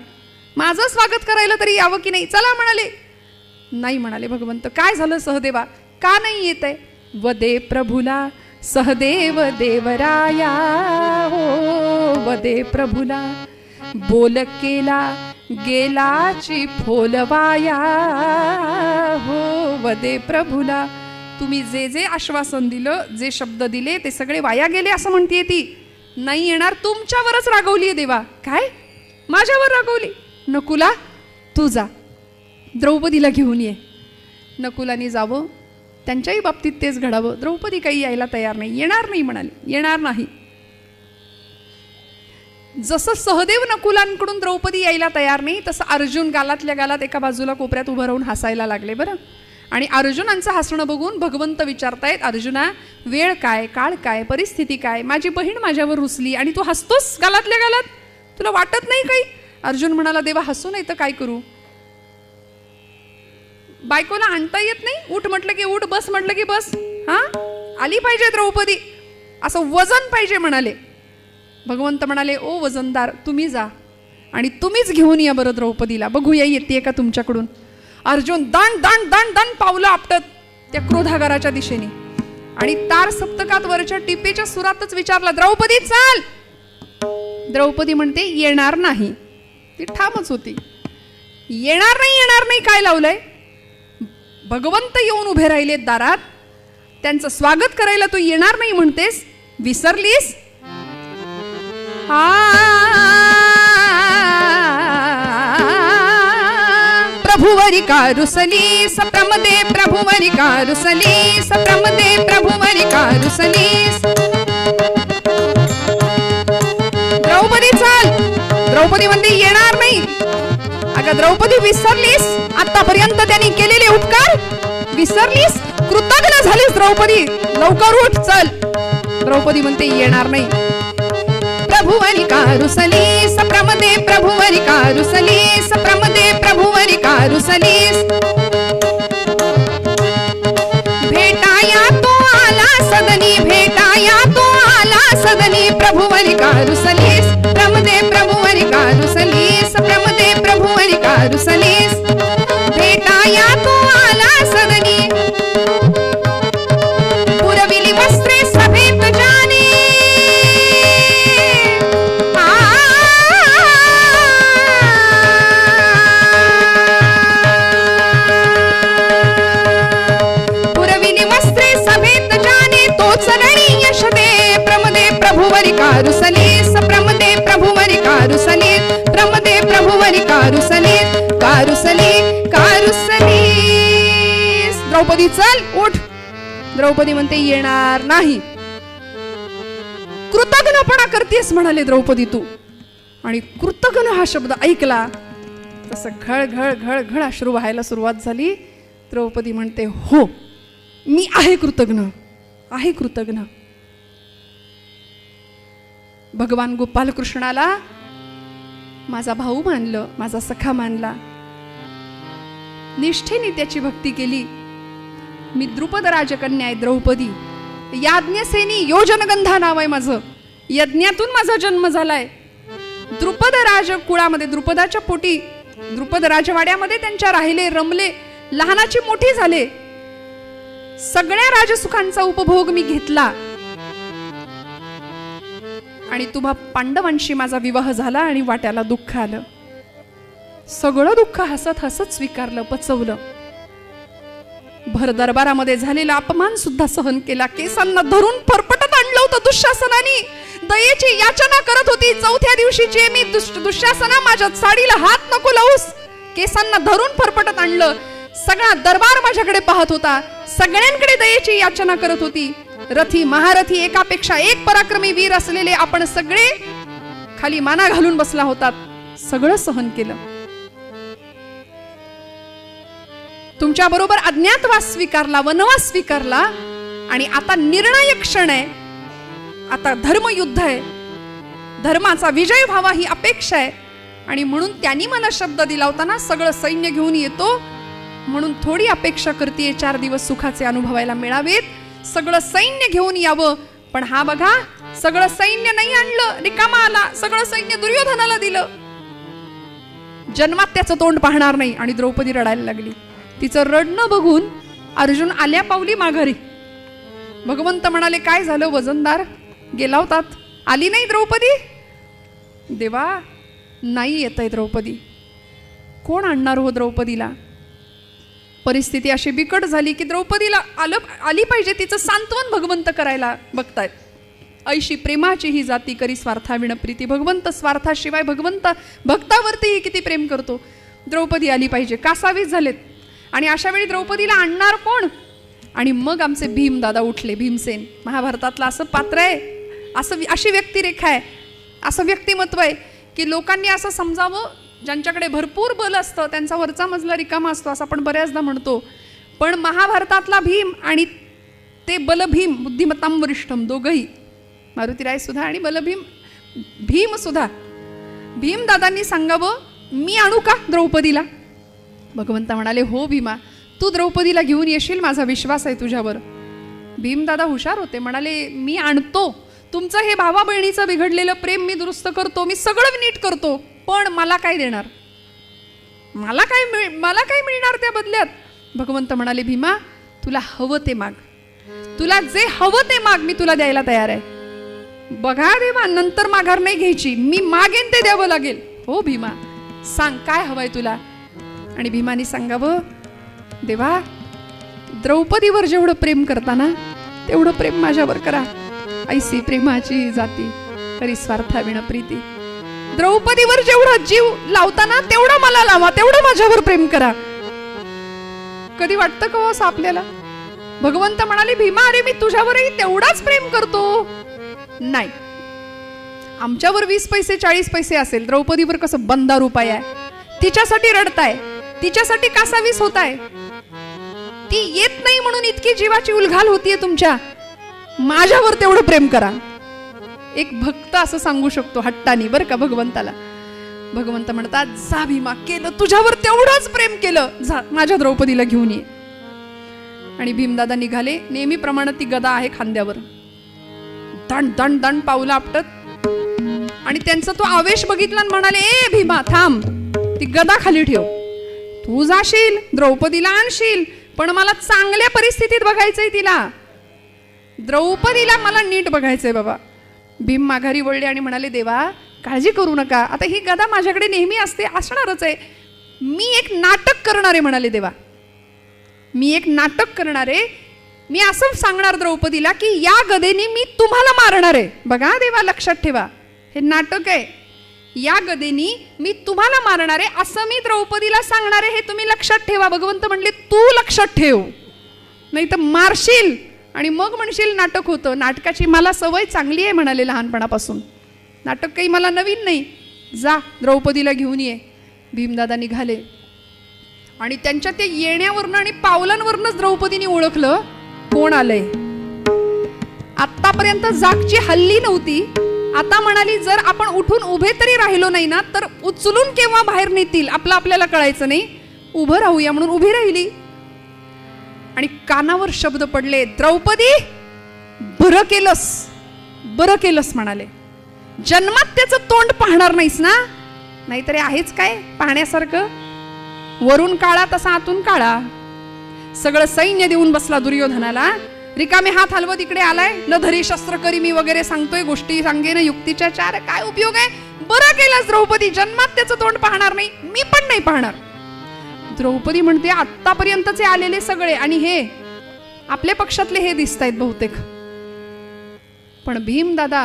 माझं स्वागत करायला तरी यावं की नाही? चला म्हणाले. नाही म्हणाले भगवंत. काय झालं सहदेवा, का नाही येत आहे? वदे प्रभुला सहदेव देवराया, हो वदे प्रभुला, बोल केला गेलाची फोलवाया, हो वदे प्रभुला. तुम्ही जे जे आश्वासन दिलं, जे शब्द दिले, ते सगळे वाया गेले असं म्हणतीये ती. नाही येणार, तुमच्यावरच रागवली आहे देवा. काय? माझ्यावर रागवली? नकुला तू जा, द्रौपदीला घेऊन ये. नकुलाने जावं, त्यांच्याही बाबतीत तेच घडावं. द्रौपदी काही यायला तयार नाही, येणार नाही म्हणाली, येणार नाही. जसं सहदेव नकुलांकडून द्रौपदी यायला तयार नाही, तसं अर्जुन गालातल्या गालात एका बाजूला कोपऱ्यात उभं राहून हसायला लागले. बरं, आणि अर्जुनांचं हसणं बघून भगवंत विचारतायत, अर्जुना वेळ काय, काळ काय, परिस्थिती काय? माझी बहीण माझ्यावर रुसली आणि तू हसतोस गालातल्या गालात, तुला वाटत नाही काही? अर्जुन म्हणाला, देवा हसू नाही तर काय करू? बायकोला आणता येत नाही, उठ म्हटलं की उठ, बस म्हटलं की बस. हा, आली पाहिजे द्रौपदी, असं वजन पाहिजे म्हणाले. भगवंत म्हणाले, ओ वजनदार तुम्ही जा आणि तुम्हीच घेऊन या बरं द्रौपदीला, बघूया येते का तुमच्याकडून. अर्जुन दण दण दण दण पावलं आपटत त्या क्रोधागाराच्या दिशेने, आणि तार सप्तकात वरच्या टिपेच्या सुरातच विचारला, द्रौपदी चाल. द्रौपदी म्हणते येणार नाही. ती ठामच होती, येणार नाही, येणार नाही. काय लावलंय? भगवंत येऊन उभे राहिले दारात, त्यांचं स्वागत करायला तू येणार नाही म्हणतेस? विसरलीस? प्रभुवरी कारुसली सप्रमदे, प्रभुवरी कारुसली सप्रमदे, प्रभुवरी कारुसली. द्रौपदी चाल. द्रौपदी म्हणते येणार नाही. अगं द्रौपदी विसरलीस आतापर्यंत त्यांनी केलेले उपकार? विसरलीस? कृतज्ञ झालीस द्रौपदी? लवकर उठ, चल. द्रौपदी म्हणते येणार नाही. प्रभुवरी कारुसली सप्रमदे, प्रभुवरी कारुसली सप्रमदे, प्रभुवरी कारुसली. भेटाया तो आला सदनी, भेटाया तो आला सदनी, प्रभुवरी कारुसली. प्रमदे प्रभु गारुसलीस प्रमदे प्रभुवरी गारुसलीस भेटाया तो आला सदनी पुरविली वस्त्रे सभेत जाने पुरविली वस्त्रे सभेत जाने तोच रणी यश दे प्रमदे प्रभुवरी गारुसलीस प्रमदे प्रभुवरी गारुसलीस प्रमदे प्रभुवरी गारुसलीस गारुसली गारुसलीस. द्रौपदी चल उठ. द्रौपदी म्हणते येणार नाही. कृतघ्नपणा करतेस म्हणाले द्रौपदी तू. आणि कृतघ्न हा शब्द ऐकला तसं घळ घळ घळ घळ अश्रू व्हायला सुरुवात झाली. द्रौपदी म्हणते हो मी आहे कृतघ्न आहे कृतघ्न. भगवान गोपाल कृष्णाला माझा भाऊ मानलं, माझा सखा मानला, निष्ठेने त्याची भक्ती केली. मी द्रुपद राजकन्या आहे द्रौपदी. याज्ञसेनी योजनगंधा नाव आहे माझं. यज्ञातून माझा जन्म झालाय. द्रुपद राजकुळामध्ये द्रुपदाच्या पोटी द्रुपद राजवाड्यामध्ये त्यांच्या राहिले रमले, लहानाची मोठी झाले. सगळ्या राजसुखांचा उपभोग मी घेतला आणि तुम्हा पांडवांशी माझा विवाह झाला आणि वाट्याला दुःख आलं. सगळं दुःख हसत हसत स्वीकारलं, पचवलं. भर दरबारामध्ये झालेला अपमान सुद्धा सहन केला. केसांना धरून फरफटत आणलं होतं दुःशासनाने. दयेची याचना करत होती. चौथ्या दिवशीची मी दुःशासना माझ्या साडीला हात नको लावूस. केसांना धरून फरफटत आणलं. सगळा दरबार माझ्याकडे पाहत होता. सगळ्यांकडे दयेची याचना करत होती. रथी महारथी एकापेक्षा एक पराक्रमी वीर असलेले आपण सगळे खाली माना घालून बसला होतात. सगळं सहन केलं. तुमच्या बरोबर अज्ञातवास स्वीकारला, वनवास स्वीकारला आणि आता निर्णायक क्षण आहे. आता धर्मयुद्ध आहे. धर्माचा विजय व्हावा ही अपेक्षा आहे. आणि म्हणून त्यांनी मला शब्द दिला होता ना सगळं सैन्य घेऊन येतो म्हणून थोडी अपेक्षा करते 4 दिवस सुखाचे अनुभवायला मिळावेत. सगळं सैन्य घेऊन यावं. पण हा बघा सगळं सैन्य नाही आणलं, रिकामा आला. सगळं सैन्य दुर्योधनाला दिलं. जन्मात त्याचं तोंड पाहणार नाही. आणि द्रौपदी रडायला लागली. तिचं रडणं बघून अर्जुन आल्या पावली माघारी. भगवंत म्हणाले काय झालं वजनदार गेला होतात, आली नाही द्रौपदी? देवा नाही येत आहे द्रौपदी. कोण आणणार हो द्रौपदीला? परिस्थिती अशी बिकट झाली की द्रौपदीला आली पाहिजे. तिचं सांत्वन भगवंत करायला बघतायत. ऐशी प्रेमाची ही जाती करी स्वार्थाविण प्रीती. भगवंत स्वार्थाशिवाय भगवंत भक्तावरतीही किती प्रेम करतो. द्रौपदी आली पाहिजे. कासावीस झालेत. आणि अशा वेळी द्रौपदीला आणणार कोण? आणि मग आमचे भीम दादा उठले. भीमसेन महाभारतातला असं पात्र आहे, अशी व्यक्तिरेखा आहे, असं व्यक्तिमत्व आहे की लोकांनी असं समजावं ज्यांच्याकडे भरपूर बल असतं त्यांचा वरचा मजला रिकामा असतो असं आपण बऱ्याचदा म्हणतो. पण महाभारतातला भीम आणि ते बलभीम बुद्धिमत्ताम वरिष्ठम दोघंही मारुतीराय सुद्धा आणि बलभीम भीम सुद्धा भीमदादांनी सांगावं मी आणू का द्रौपदीला? भगवंत म्हणाले हो भीमा तू द्रौपदीला घेऊन येशील, माझा विश्वास आहे तुझ्यावर. भीमदादा हुशार होते. म्हणाले मी आणतो. तुमचं हे भावा बहिणीचं बिघडलेलं प्रेम मी दुरुस्त करतो, मी सगळं नीट करतो. पण मला काय देणार? मला काय मिळणार त्या बदल्यात? भगवंत म्हणाले भीमा तुला हवं ते माग, तुला जे हवं ते माग, मी तुला द्यायला तयार आहे. बघा देवा नंतर माघार नाही घ्यायची, मी मागेन ते द्यावं लागेल. हो भीमा सांग काय हवंय तुला? आणि भीमाने सांगावं देवा द्रौपदीवर जेवढं प्रेम करताना तेवढं प्रेम माझ्यावर करा. ऐसी प्रेमाची जाती करी स्वार्थाविण प्रीती. द्रौपदीवर जेवढा जीव लावताना तेवढा मला लावा, तेवढं माझ्यावर प्रेम करा. कधी वाटतं का असं आपल्याला? भगवंत म्हणाले भीमा अरे मी तुझ्यावरही तेवढाच प्रेम करतो. नाही आमच्यावर 20 पैसे 40 पैसे असेल, द्रौपदीवर कसं बंदा रुपये आहे. तिच्यासाठी रडताय, तिच्यासाठी कासावीस होताय. ती येत नाही म्हणून इतकी जीवाची उलघाल होतीये तुमच्या. माझ्यावर तेवढं प्रेम करा. एक भक्त असं सांगू शकतो हट्टानी बरं का भगवंताला. भगवंत म्हणतात जा भीमा केलं तुझ्यावर तेवढंच प्रेम केलं, जा माझ्या द्रौपदीला घेऊन ये. आणि भीमदादा निघाले. नेहमीप्रमाणे ती गदा आहे खांद्यावर. दण दण दण पावलं आपटत आणि त्यांचा तो आवेश बघितला आणि म्हणाले, ए भीमा थांब, ती गदा खाली ठेव, तू जाशील द्रौपदीला आणशील, पण मला चांगल्या परिस्थितीत बघायचंय तिला, द्रौपदीला मला नीट बघायचंय बाबा. भीम माघारी वळले आणि म्हणाले, देवा काळजी करू नका, आता ही गदा माझ्याकडे नेहमी असणारच आहे, मी एक नाटक करणार आहे म्हणाले देवा, मी एक नाटक करणार आहे, मी असं सांगणार द्रौपदीला की या गदेने मी तुम्हाला मारणार आहे. बघा देवा लक्षात ठेवा, हे नाटक आहे, या गदेनी मी तुम्हाला मारणार आहे असं मी द्रौपदीला सांगणार आहे, हे तुम्ही लक्षात ठेवा. भगवंत म्हणले तू लक्षात ठेव, नाही तर मारशील आणि मग म्हणशील नाटक होतं. नाटकाची मला सवय चांगली आहे म्हणाले लहानपणापासून, नाटक काही मला नवीन नाही, जा द्रौपदीला घेऊन ये. भीमदादा निघाले आणि त्यांच्या ते येण्यावरनं आणि पावलांवरनंच द्रौपदीने ओळखलं कोण आलंय. आतापर्यंत जागची हल्ली नव्हती, आता म्हणाली जर आपण उठून उभे तरी राहिलो नाही ना तर उचलून केव्हा बाहेर नेतील आपल्याला कळायचं नाही, उभं राहूया म्हणून उभी राहिली. आणि कानावर शब्द पडले, द्रौपदी बरं केलंस म्हणाले, जन्मात त्याचं तोंड पाहणार नाहीस ना, नाहीतरी आहेच काय पाहण्यासारखं, वरून काळा तसा आतून काळा. सगळं सैन्य देऊन बसला दुर्योधनाला, रिकामे हात हलवत इकडे आलाय, न धरी शस्त्र करी मी वगैरे सांगतोय, गोष्टी सांगेन युक्तीच्या चार, काय उपयोग आहे. बरं केलंस द्रौपदी, जन्मात त्याचं तोंड पाहणार नाही, मी पण नाही पाहणार. द्रौपदी म्हणते आतापर्यंतचे आलेले सगळे आणि हे आपल्या पक्षातले हे दिसत आहेत बहुतेक, पण भीमदादा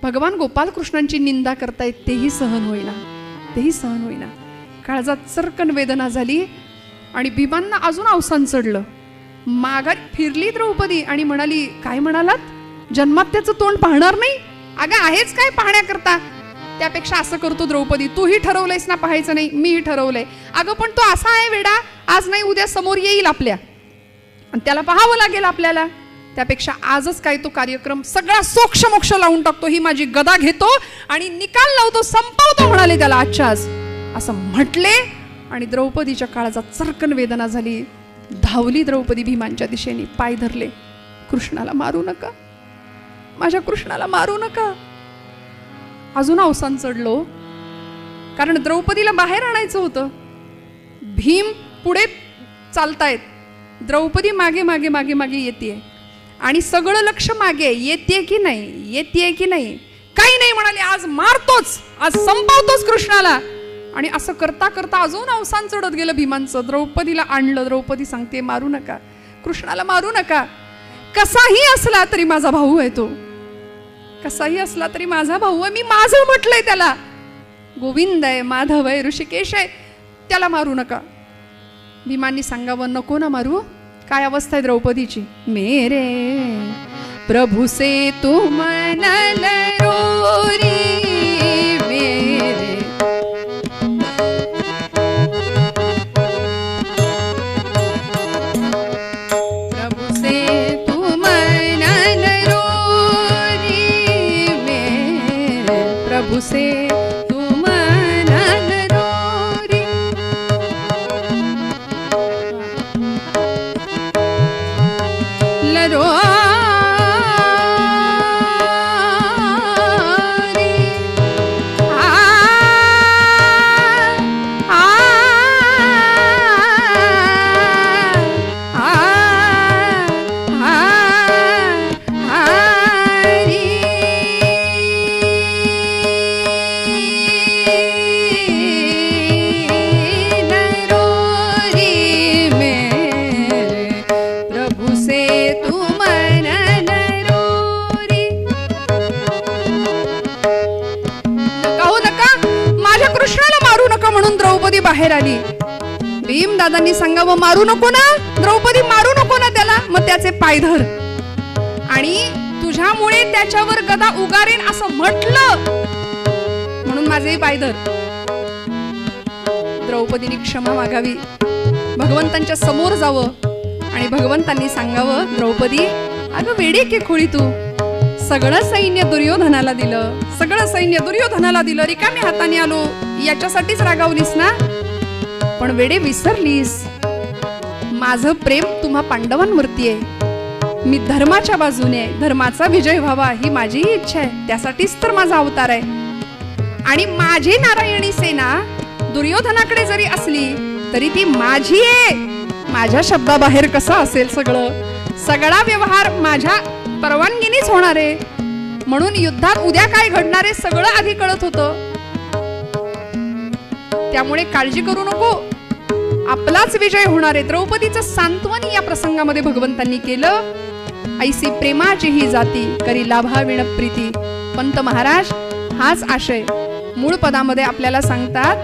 भगवान गोपालकृष्णांची निंदा करतायत तेही सहन होईना. काळजात चरकन वेदना झाली आणि भीमांना अजून अवसान चढलं. माघारी फिरली द्रौपदी आणि म्हणाली, काय म्हणालात, जन्मात त्याचं तोंड पाहणार नाही, अगं आहेच काय पाहण्याकरता, त्यापेक्षा असं करतो द्रौपदी, तूही ठरवलंयस ना पाहायचं नाही, मीही ठरवलंय. अगं पण तो असा आहे वेडा, आज नाही उद्या समोर येईल आपल्या आणि त्याला पाहावं लागेल आपल्याला, त्यापेक्षा आजच काय तो कार्यक्रम सगळा सोक्ष मोक्ष लावून टाकतो, ही माझी गदा घेतो आणि निकाल लावतो, संपवतो म्हणाले त्याला आजच्या आज, असं म्हटले. आणि द्रौपदीच्या काळजात चरकन वेदना झाली. धावली द्रौपदी भीमांच्या दिशेने, पाय धरले, कृष्णाला मारू नका, माझ्या कृष्णाला मारू नका. अजून अवसान चढलो, कारण द्रौपदीला बाहेर आणायचं होतं. भीम पुढे चालतायत, द्रौपदी मागे मागे मागे मागे येते आणि सगळं लक्ष मागे, येते की नाही, काही नाही म्हणाले, आज मारतोच, आज संपवतोच कृष्णाला. आणि असं करता करता अजून अवसान चढत गेलं भीमांचं. द्रौपदीला आणलं, द्रौपदी सांगते मारू नका, कृष्णाला मारू नका, कसाही असला तरी माझा भाऊ आहे तो, कसाही असला तरी माझा भाऊ आहे, मी माझं म्हटलंय त्याला, गोविंद आहे, माधव आहे, ऋषिकेश आहे, त्याला मारू नका. भीमांनी सांगावं नको ना मारू. काय अवस्था आहे द्रौपदीची, मेरे प्रभु से तू मनल रोरी, मेरे प्रभु से तू मनल रोरी, मेरे प्रभु से तू मनल रोरी. लरो बाहेर आली. भीमदादांनी सांगावं मारू नको ना द्रौपदी, मारू नको ना त्याला, मग त्याचे पाय धर आणि तुझ्यामुळे त्याच्यावर गदा उगारेन असं म्हटलं म्हणून माझे पाय धर. द्रौपदीने क्षमा मागावी, भगवंतांच्या समोर जावं आणि भगवंतांनी सांगावं, द्रौपदी अगं वेडी की खोळी, तू सगळं सैन्य दुर्योधनाला दिलं, सगळं सैन्य दुर्योधनाला दिलं, रिकाम्या हाताने आलो याच्यासाठीच रागावलीस ना, पण वेडे विसरलीस माझं प्रेम तुम्हा पांडवांवरती आहे, मी धर्माच्या बाजूने आहे, धर्माचा विजय व्हावा ही माझी इच्छा आहे, त्यासाठीच तर माझा अवतार आहे. आणि माझी नारायणी सेना दुर्योधनाकडे जरी असली तरी ती माझी आहे. माझ्या शब्दाबाहेर कसं असेल सगळा व्यवहार माझ्या परवानगीनेच होणार आहे. म्हणून युद्धात उद्या काय घडणार आहे सगळं आधी कळत होतं. त्यामुळे काळजी करू नको, आपलाच विजय होणार आहे. द्रौपदीचं सांत्वन या प्रसंगामध्ये भगवंतांनी केलं. ऐसी प्रेमाची ही जाती करी लाभाविण प्रीती. पंत महाराज हाच आशय मूळ पदामध्ये आपल्याला सांगतात.